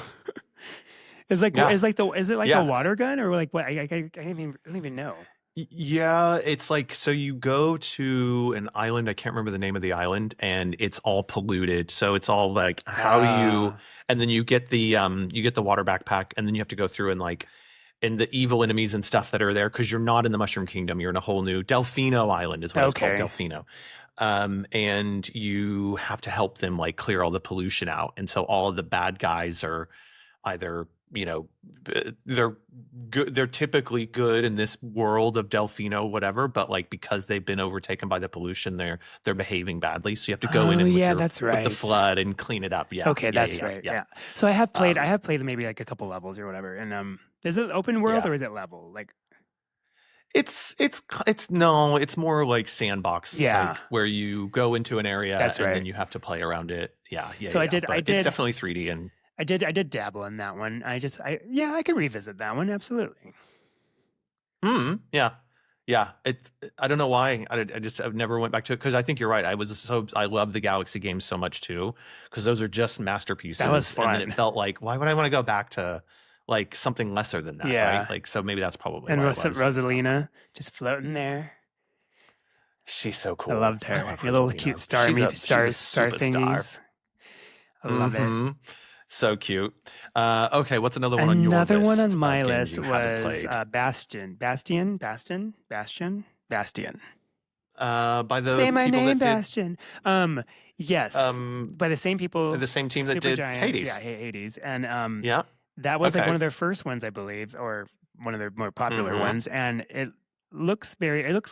Yeah. Is it like a Yeah. water gun or like what? I don't even know. Yeah, it's like so you go to an island, I can't remember the name of the island, and it's all polluted. So it's all like how do you Ah, and then you get the water backpack, and then you have to go through and the evil enemies and stuff that are there because you're not in the Mushroom Kingdom. You're in a whole new Delfino Island is what it's called, okay. Delfino. And you have to help them like clear all the pollution out. And so all of the bad guys are either they're good, they're typically good in this world of Delfino whatever, but like because they've been overtaken by the pollution, they're behaving badly, so you have to go in Oh and yeah, that's with the right. flood and clean it up. Yeah, Okay, yeah, yeah, that's yeah, right. yeah. Yeah. So I um have played maybe like a couple levels or whatever. And is it open world yeah, or is it level? Like it's no, it's more like sandbox, yeah, like where you go into an area that's and then right. you have to play around it. Yeah, yeah, So yeah, yeah. I But it's did definitely 3D. And I did dabble in that one. I yeah, I can revisit that one absolutely. Yeah. Yeah, I don't know why. I've never went back to it because I think you're right. I love the Galaxy games so much too because those are just That was masterpieces. And then it fun. felt like, why would I want to go back to like something lesser than that, right? Yeah. Like, so maybe that's probably And why it was. Rosalina just floating there. She's so I cool. loved I her. love Your little cute Rosalina. star me She's a star superstar. thingies. I love it. Mm-hmm. So cute. Okay, what's another one on your Another one on list of my games list you haven't was played? Bastion. By the Say my people name, that did Bastion. Yes, um by the same people, the same team that Super did Giants. Yeah, Hades. Hades, and Yeah. that was like one Okay. of their first ones, I believe, or one of their more popular Mm-hmm. ones. And it looks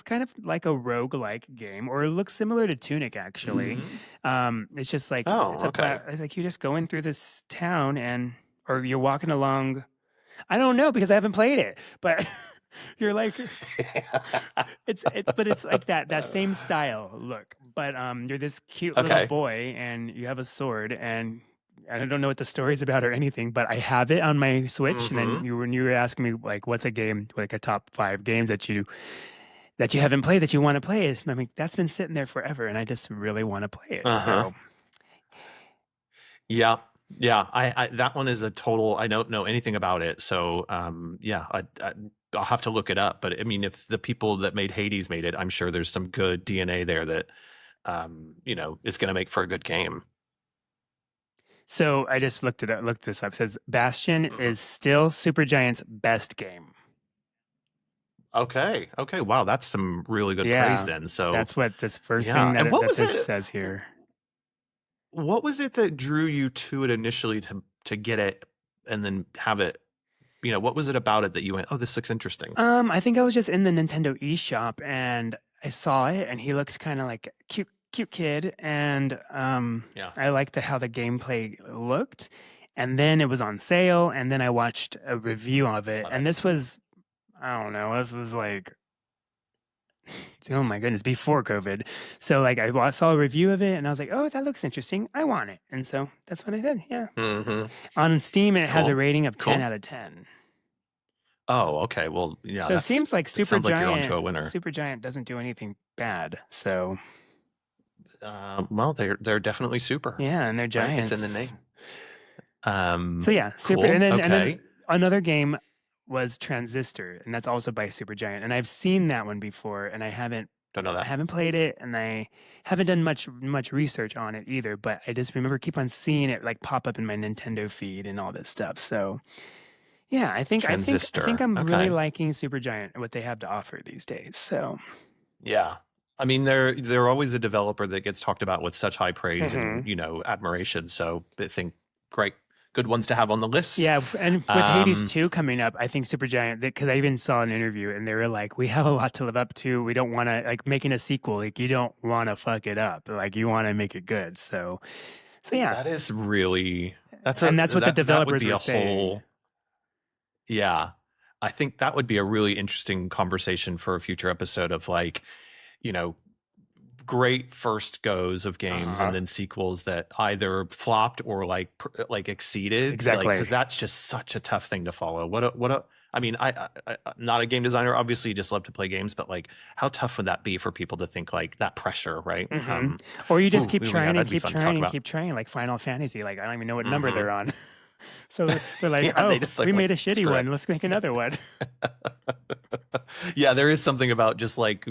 kind of like a rogue-like game, or it looks similar to Tunic actually. Mm-hmm. It's just like Oh, okay. it's like you're just going through this town or you're walking along. I don't know because I haven't played it, but you're like but it's like that same style look. But you're this cute little Okay. boy and you have a sword and I don't know what the story's about or anything, but I have it on my Switch. And then Mm-hmm. when you were asking me like what's a game, like a top 5 games that you haven't played that you want to play, is I mean that's been sitting there forever and I just really want to play it. Uh-huh. So Yeah. Yeah. I that one is a total. I don't know anything about it, so yeah. I'll have to look it up. But I mean, if the people that made Hades made it, I'm sure there's some good DNA there that is going to make for a good game. I just looked this up. It says Bastion Mhm. is still Supergiant's best game. Okay. Okay. Wow, that's some really good praise Yeah, then. So that's what this first yeah. thing And what that was this it? says here. What was it that drew you to it initially to get it and then have it? What was it about it that you went, oh, this looks interesting? I think I was just in the Nintendo eShop and I saw it, and he looks kind of like a cute kid, and Yeah. I liked how the gameplay looked. And then it was on sale, and then I watched a review of it, Love and it. this was, I don't know, this was like, oh my goodness, before COVID. So like saw a review of it, and I was like, oh, that looks interesting. I want it, and so that's what I did. Yeah. Mm-hmm. On Steam, it has a Cool. rating of 10 Cool. out of 10. Oh, okay. Well, yeah, So it seems like it sounds like you're onto a winner. Super Giant doesn't do anything bad. So Well, they're definitely super, yeah, and they're right? It's in the giants. name. So yeah, super. Cool. And then Okay. another game was Transistor, and that's also by Super Giant. And I've seen that one before, and Don't know I that. haven't played it, and I haven't done much research on it either. But I just remember keep on seeing it like pop up in my Nintendo feed and all this stuff. So yeah, I think Transistor. I'm really Okay. liking Super Giant and what they have to offer these days. So Yeah. I mean, they're always a developer that gets talked about with such high praise and mhm. admiration. So I think great, good ones to have on the list. Yeah, and with Hades Um, 2 coming up, I think Supergiant, because I even saw an interview and they were like, we have a lot to live up to. We don't want to, like, making a sequel, like, you don't want to fuck it up. Like, you want to make it good. So yeah. that is really And that's what the that would developers be were a saying. whole. Yeah, I think that would be a really interesting conversation for a future episode of like, you know, great first goes of games and Uh-huh. then sequels that either flopped or like exceeded, like, Exactly. because that's just such a tough thing to follow. I mean, I'm not a game designer, obviously, you just love to play games, but like, how tough would that be for people to think like that pressure, right? Hmm. Or you just keep Yeah, trying and that'd be keep fun to talk trying and about. keep trying, like Final Fantasy. Like, I don't even know what number Hmm. they're on. So they're like, Yeah, they oh, just we like made a shitty screw it. one. Let's make another one. Yeah, there is something about just like,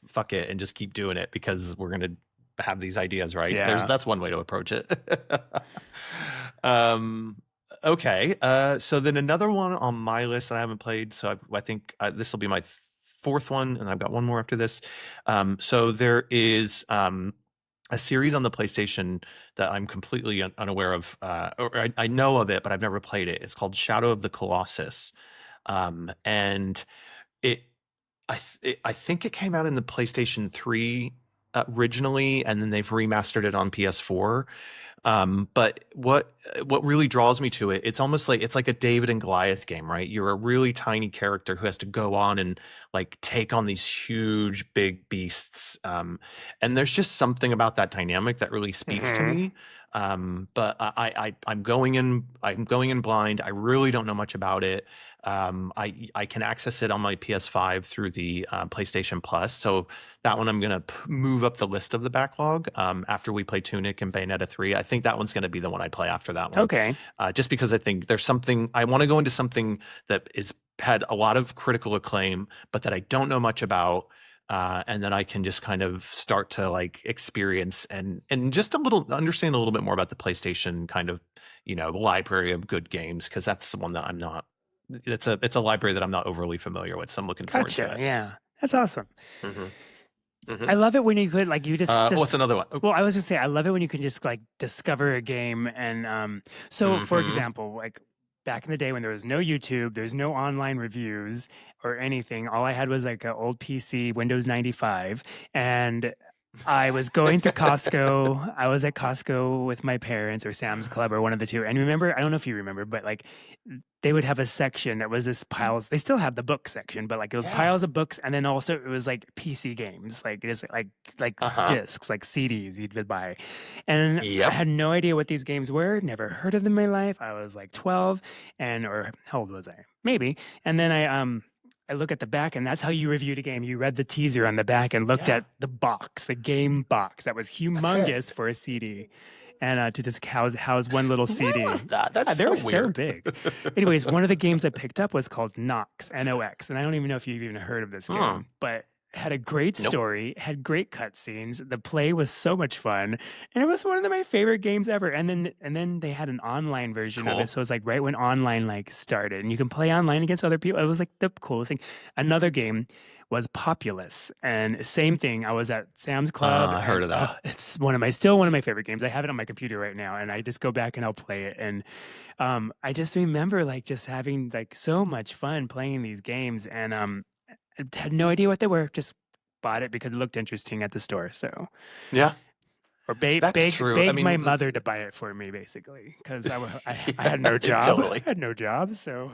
fuck it and just keep doing it because we're gonna have these ideas, right? Yeah. That's one way to approach it. um okay. So then another one on my list that I haven't played, so I think this will be my fourth one, and I've got one more after this. So there is a series on the PlayStation that I'm completely unaware of, or I know of it, but I've never played it. It's called Shadow of the Colossus. And it I think it came out in the PlayStation 3 originally, and then they've remastered it on PS4. But what really draws me to it, it's almost like it's like a David and Goliath game, right? You're a really tiny character who has to go on and like take on these huge big beasts. And there's just something about that dynamic that really speaks to Hmm. me. But I'm going in blind. I really don't know much about it. I can access it on my PS5 through the PlayStation Plus. So that one I'm gonna move up the list of the backlog after we play Tunic and Bayonetta 3. I think that one's gonna be the one I play after that one. Okay. Just because I think there's something I want to go into something that is had a lot of critical acclaim, but that I don't know much about. And then I can just kind of start to like experience and just understand a little bit more about the PlayStation kind of library of good games, because that's the one that I'm not. It's a library that I'm not overly familiar with, so I'm looking forward to Gotcha. it. Yeah. That's awesome. Hmm. I Hmm. love it when you could like you What's just another one? Oh, well, I was just say I love it when you can just like discover a game and so for mm-hmm. example, like back in the day when there was no YouTube, there's no online reviews or anything. All I had was like an old PC, Windows 95, and I was going through Costco. I was at Costco with my parents or Sam's Club or one of the two. And remember, I don't know if you remember, but like they would have a section that was this piles. They still have the book section, but like it was Yeah. piles of books, and then also it was like PC games, like it is like Uh-huh. discs, like CDs you'd buy. And I Yep. had no idea what these games were. Never heard of them in my life. I was like 12, and or how old was I? Maybe. And then I look at the back, and that's how you reviewed a game. You read the teaser on the back and looked Yeah. at the box, the game box that was That's it. humongous for a CD, and to just house one little Where CD. was that? Yeah, That's they so were so weird. big. Anyways, one of the games I picked up was called Nox, Nox, and I don't even know if you've even heard of this Huh. game, but had a great Nope. story, had great cutscenes. The play was so much fun, and it was one of my favorite games ever. And then they had an online version of it, Cool. so it was like right when online like started, and you can play online against other people. It was like the coolest thing. Another game was Populous, and same thing. I was at Sam's Club, I heard and of that. it's still one of my favorite games. I have it on my computer right now, and I just go back and I'll play it. And I just remember like just having like so much fun playing these games, and I had no idea what they were. Just bought it because it looked interesting at the store. So, Yeah, or that's true. I begged my mean, mother to buy it for me, basically, because I had yeah, no job. I totally. had no job, so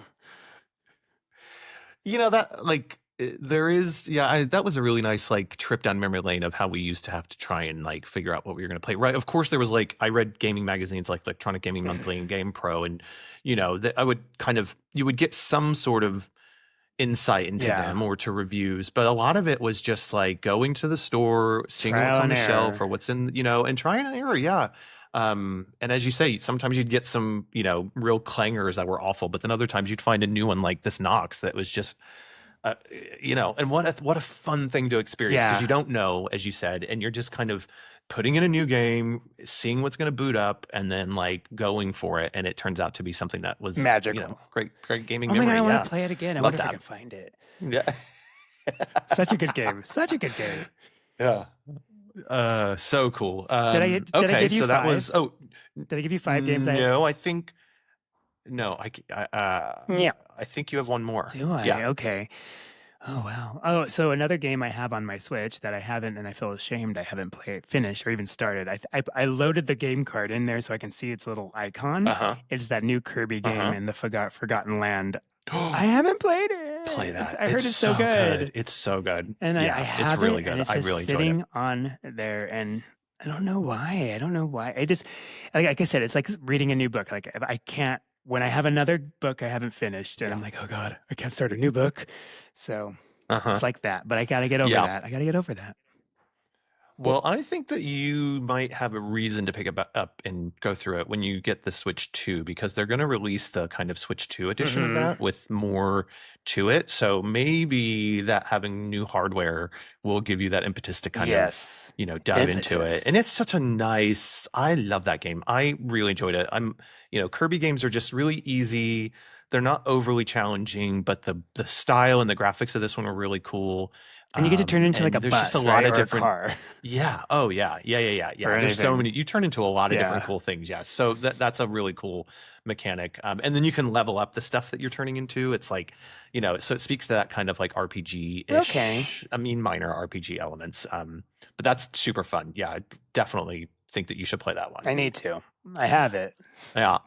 That like there is, yeah, that was a really nice like trip down memory lane of how we used to have to try and like figure out what we were going to play. Right. Of course, there was like I read gaming magazines like Electronic Gaming Monthly and Game Pro, and that I would you would get some sort of insight into yeah, them or to reviews, but a lot of it was just like going to the store, seeing what's trial on and the shelf error. or what's in, and trying and error. Yeah. And as you say, sometimes you'd get some, real clangers that were awful, but then other times you'd find a new one like this Knox that was just, and what a fun thing to experience because Yeah, you don't know, as you said, and you're just kind of putting in a new game, seeing what's going to boot up, and then like going for it, and it turns out to be something that was, magical. great gaming Oh my god, I memory. want Yeah, to play it again. I love wonder if I that. can find it. Yeah. Such a good game. Such a good game. Yeah. So cool. Did I Okay, give you so that was, 5? Did I give you 5 games? no, I think no, Yeah. I think you have one more. Do I? Yeah. Okay. Oh wow. Oh, so another game I have on my Switch that I haven't, and I feel ashamed I haven't finished, or even started. I loaded the game card in there so I can see its little icon. Uh-huh. It's that new Kirby game Uh-huh. in the Forgotten Land. I haven't played Play it. that. I heard it's so good. It's so good. And I Yeah, it's have really it, and good. it's I just really enjoyed it. sitting on there, and I don't know why. I don't know why. I just, like I said, it's like reading a new book. Like I can't. When I have another book I haven't finished, and Yeah. I'm like, oh god, I can't start a new book. So Uh-huh. it's like that. But I gotta get over Yeah. that. I gotta get over that. Well, I think that you might have a reason to pick it up and go through it when you get the Switch 2 because they're going to release the kind of Switch 2 edition of that with more to it. So maybe that having new hardware will give you that impetus to kind of, Yes. dive into it. Impetus. And it's such a nice, I love that game. I really enjoyed it. Kirby games are just really easy. They're not overly challenging, but the style and the graphics of this one are really cool. And you get to turn into like and a there's bus, just a lot right? of Or different. a car. Yeah. Oh, yeah. Yeah. Or There's so anything. many. You turn into a lot of different Yeah. cool things. Yeah. So that's a really cool mechanic. And then you can level up the stuff that you're turning into. It's like, so it speaks to that kind of like RPG-ish. Okay. I mean, minor RPG elements. But that's super fun. Yeah. I definitely think that you should play that one. I need to. I have it. Yeah.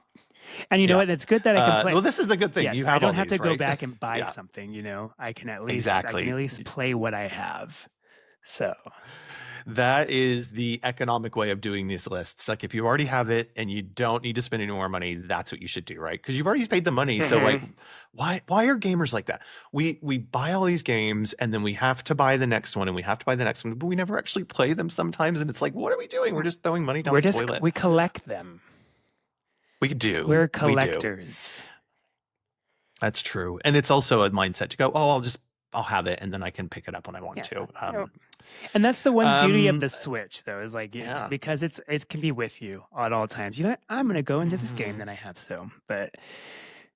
And you know Yeah. what? It's good that I can play. Well, this is the good thing. Yes, You I have don't all have these, to go right? back and buy Yeah. something. I can at least Exactly. play what I have. So That is the economic way of doing these lists. Like if you already have it and you don't need to spend any more money, that's what you should do, right? Because you've already paid the money. So like, why are gamers like that? We buy all these games and then we have to buy the next one and we have to buy the next one, but we never actually play them sometimes. And it's like, what are we doing? We're just throwing money down the toilet. We collect them. We do. We're We do. collectors. That's true. And it's also a mindset to go, oh, I'll have it and then I can pick it up when I want to. And that's the one beauty of the Switch, though, is like it's Yeah. because it can be with you at all times. I'm going to go into this game that I have. So, but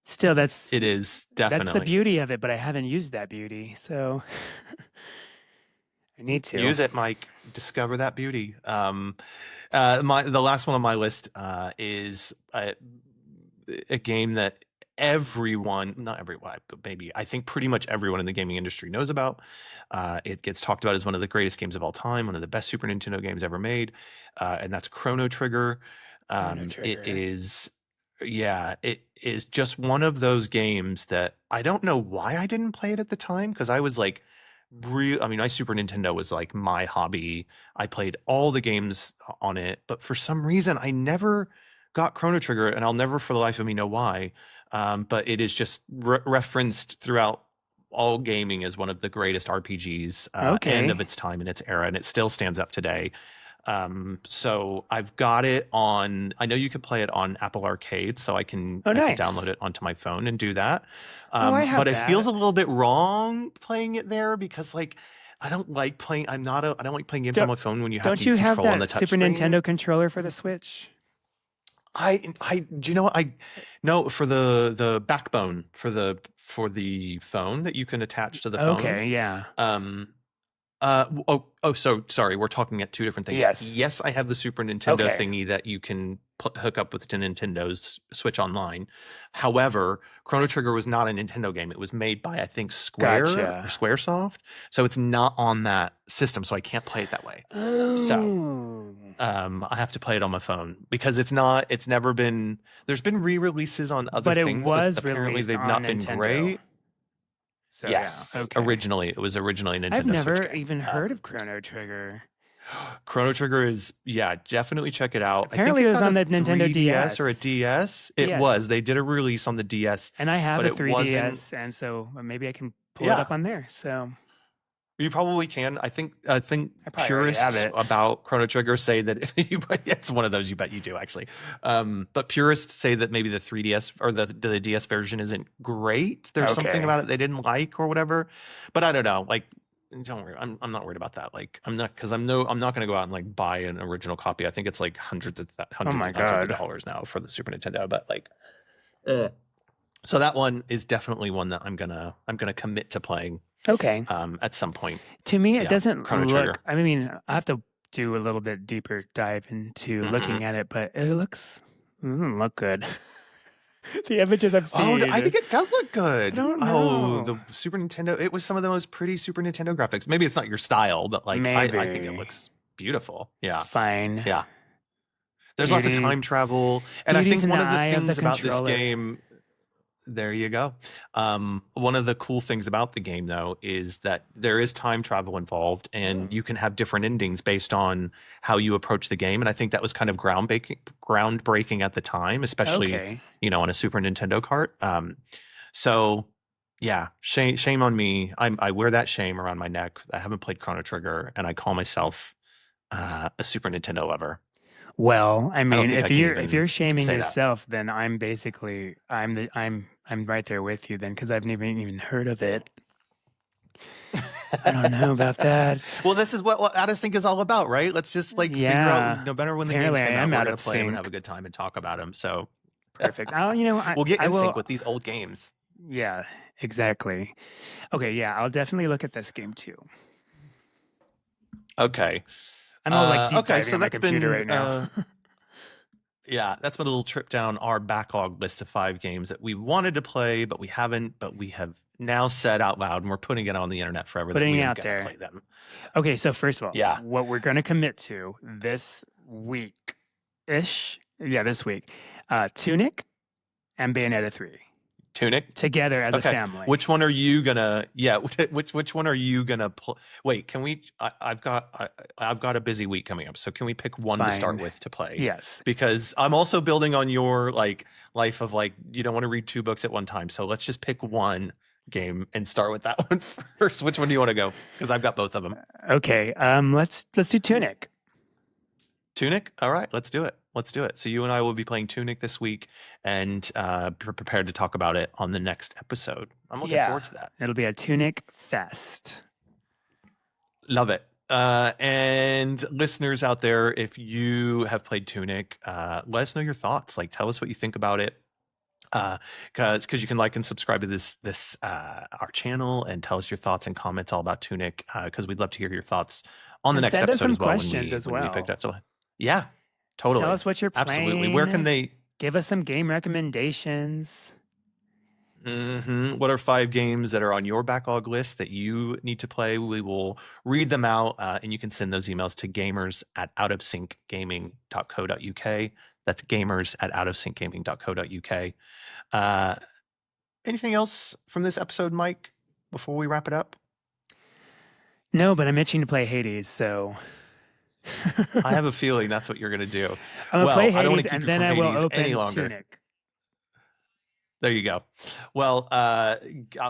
still, it is definitely that's the beauty of it. But I haven't used that beauty, so I need to use it, Mike. Discover that beauty. The last one on my list is a game that not everyone, but maybe I think pretty much everyone in the gaming industry knows about. It gets talked about as one of the greatest games of all time, one of the best Super Nintendo games ever made, and that's Chrono Trigger. It is just one of those games that I don't know why I didn't play it at the time because I was like, my Super Nintendo was like my hobby. I played all the games on it, but for some reason I never got Chrono Trigger, and I'll never for the life of me know why. But it is just referenced throughout all gaming as one of the greatest RPGs and of its time and its era, and it still stands up today. So I've got it on. I know you can play it on Apple Arcade, so I can download it onto my phone and do that. I have but that. It feels a little bit wrong playing it there because like I don't like playing. I don't like playing games on Don't, my phone when you have don't the you have control on the that touch Super screen. Nintendo controller for the Switch? Do you know what I no for the backbone for the phone that you can attach to the phone. Okay, yeah. So sorry, we're talking at two different things. Yes. Yes, I have the Super Nintendo Okay. thingy that you can hook up with the Nintendo's Switch Online. However, Chrono Trigger was not a Nintendo game. It was made by, I think, Square or Gotcha. Squaresoft. So it's not on that system, so I can't play it that way. So Oh. I have to play it on my phone because it's never been, there's been re-releases on other But it things, but was apparently released they've on not been Nintendo. great. So yeah, Yes, okay. it was originally a I've Nintendo Switch never game. even heard of Chrono Trigger. Chrono Trigger is, yeah, definitely check it out. I think Apparently, it it was got on a the Nintendo 3DS or a DS. DS. It DS. was. They did a release on the DS, And I have but a it wasn't. 3DS, and so maybe I can pull it Yeah, up on there. So you probably can. I think I probably already have purists it. about Chrono Trigger say that it's one of those. You bet you do actually. But purists say that maybe the 3DS or the DS version isn't great. There's something Okay. about it they didn't like or whatever. But I don't know. Like, don't worry. I'm not worried about that. Like, I'm not I'm not going to go out and like buy an original copy. I think it's like hundreds of Oh my thousands of God. dollars now for the Super Nintendo. But like, so that one is definitely one that I'm gonna commit to playing Okay. at some point. To me, it Yeah, doesn't Chrono Trigger. look. I mean, I have to do a little bit deeper dive into looking at it, but it doesn't look good. The images I've Oh, seen. I think it does look good. I don't Oh, the know. Super Nintendo. It was some of the most pretty Super Nintendo graphics. Maybe it's not your style, but like I think it Maybe. looks beautiful. Yeah, Fine. yeah. There's lots of time travel, and I Beauty's think in one the of the eye of the things about this controller. game. There you go. One of the cool things about the game, though, is that there is time travel involved, and you can have different endings based on how you approach the game. And I think that was kind of groundbreaking at the time, especially Okay. on a Super Nintendo cart. So yeah, shame on me. I wear that shame around my neck. I haven't played Chrono Trigger, and I call myself a Super Nintendo lover. Well, I I don't mean, think I if can you're even shaming say that. yourself, then I'm right there with you then because I've never even heard of it. I don't know about that. Well, this is what Out of Sync is all about, right? Let's just like figure out, Yeah. no matter when the games Apparently, I came out, am we're out gonna of play them and have a sync. good time and talk about them. So Perfect. we'll get I in sync will. with these old games. Yeah, exactly. Okay, yeah, I'll definitely look at this game too. Okay. I'm all like deep Okay, diving so on my that's computer been right now. yeah, that's been a little trip down our backlog list of 5 games that we wanted to play, but we haven't, but we have now said out loud, and we're putting it on the internet forever that Putting we it are out gonna there. play them. Okay, so first of all, Yeah. what we're going to commit to this week-ish, yeah, this week, Tunic and Bayonetta 3 Tunic. together as a Okay. family. Which one are you gonna? Yeah. Which one are you gonna? Wait. Can we? I've got a busy week coming up, so can we pick one to start Fine. with to play? Yes. Because I'm also building on your like life of like you don't want to read 2 books at one time, so let's just pick one game and start with that one first. Which one do you want to go? Because I've got both of them. Okay. Let's do Tunic. Tunic. All right. Let's do it. Let's do it. So you and I will be playing Tunic this week, and prepared to talk about it on the next episode. I'm looking forward to that. It'll be a Tunic fest. Love it. And listeners out there, if you have played Tunic, let us know your thoughts. Like, tell us what you think about it. Because you can like and subscribe to this our channel and tell us your thoughts and comments all about Tunic. Because we'd love to hear your thoughts on the And next send us episode some as well. questions as when we picked well. up. So yeah, totally. Tell us what you're playing. Absolutely. Where can they? Give us some game recommendations. What are 5 games that are on your backlog list that you need to play? We will read them out, and you can send those emails to gamers@outofsyncgaming.co.uk. That's gamers@outofsyncgaming.co.uk. Anything else from this episode, Mike, before we wrap it up? No, but I'm itching to play Hades, so I have a feeling that's what you're going to do. I'm gonna play I don't want Hades to keep and you then from I will Hades any open longer. Tunic. There you go. Well,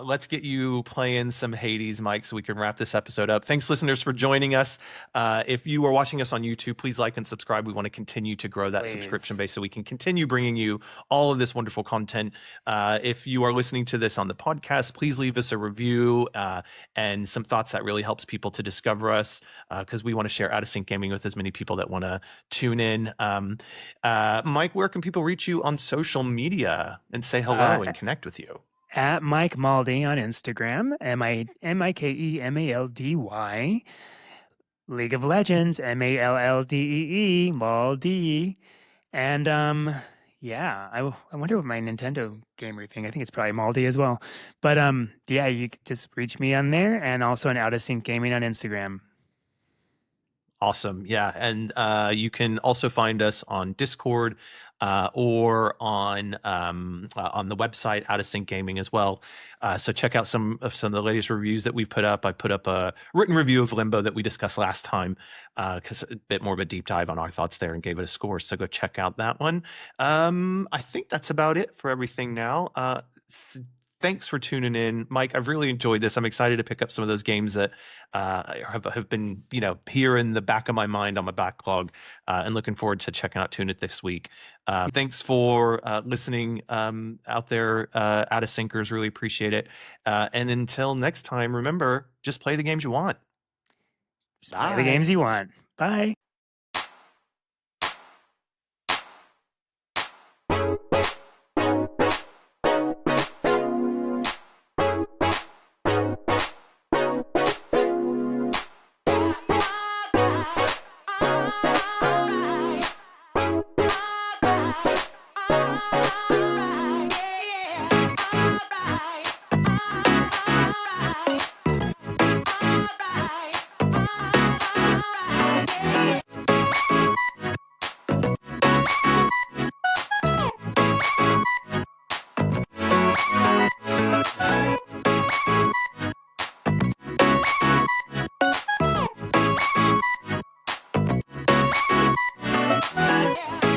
let's get you playing some Hades, Mike, so we can wrap this episode up. Thanks, listeners, for joining us. If you are watching us on YouTube, please like and subscribe. We want to continue to grow that subscription Please. base so we can continue bringing you all of this wonderful content. If you are listening to this on the podcast, please leave us a review and some thoughts. That really helps people to discover us, because we want to share Out of Sync Gaming with as many people that want to tune in. Mike, where can people reach you on social media and say hello and connect with you? At Mike Maldy on Instagram, MikeMaldy. League of Legends, Malldee, Maldy. And yeah, I wonder what my Nintendo gamer thing. I think it's probably Maldy as well. But yeah, you can just reach me on there, and also on Out of Sync Gaming on Instagram. Awesome. Yeah. And you can also find us on Discord or on the website Out of Sync Gaming as well. So check out some of the latest reviews that we've put up. I put up a written review of Limbo that we discussed last time, because a bit more of a deep dive on our thoughts there and gave it a score. So go check out that one. I think that's about it for everything now. Thanks for tuning in, Mike. I've really enjoyed this. I'm excited to pick up some of those games that have been, here in the back of my mind on my backlog, and looking forward to checking out Tune It this week. Thanks for listening out there, Out of Syncers. Really appreciate it. And until next time, remember, just play the games you want. Play the games you want. Bye. Yeah.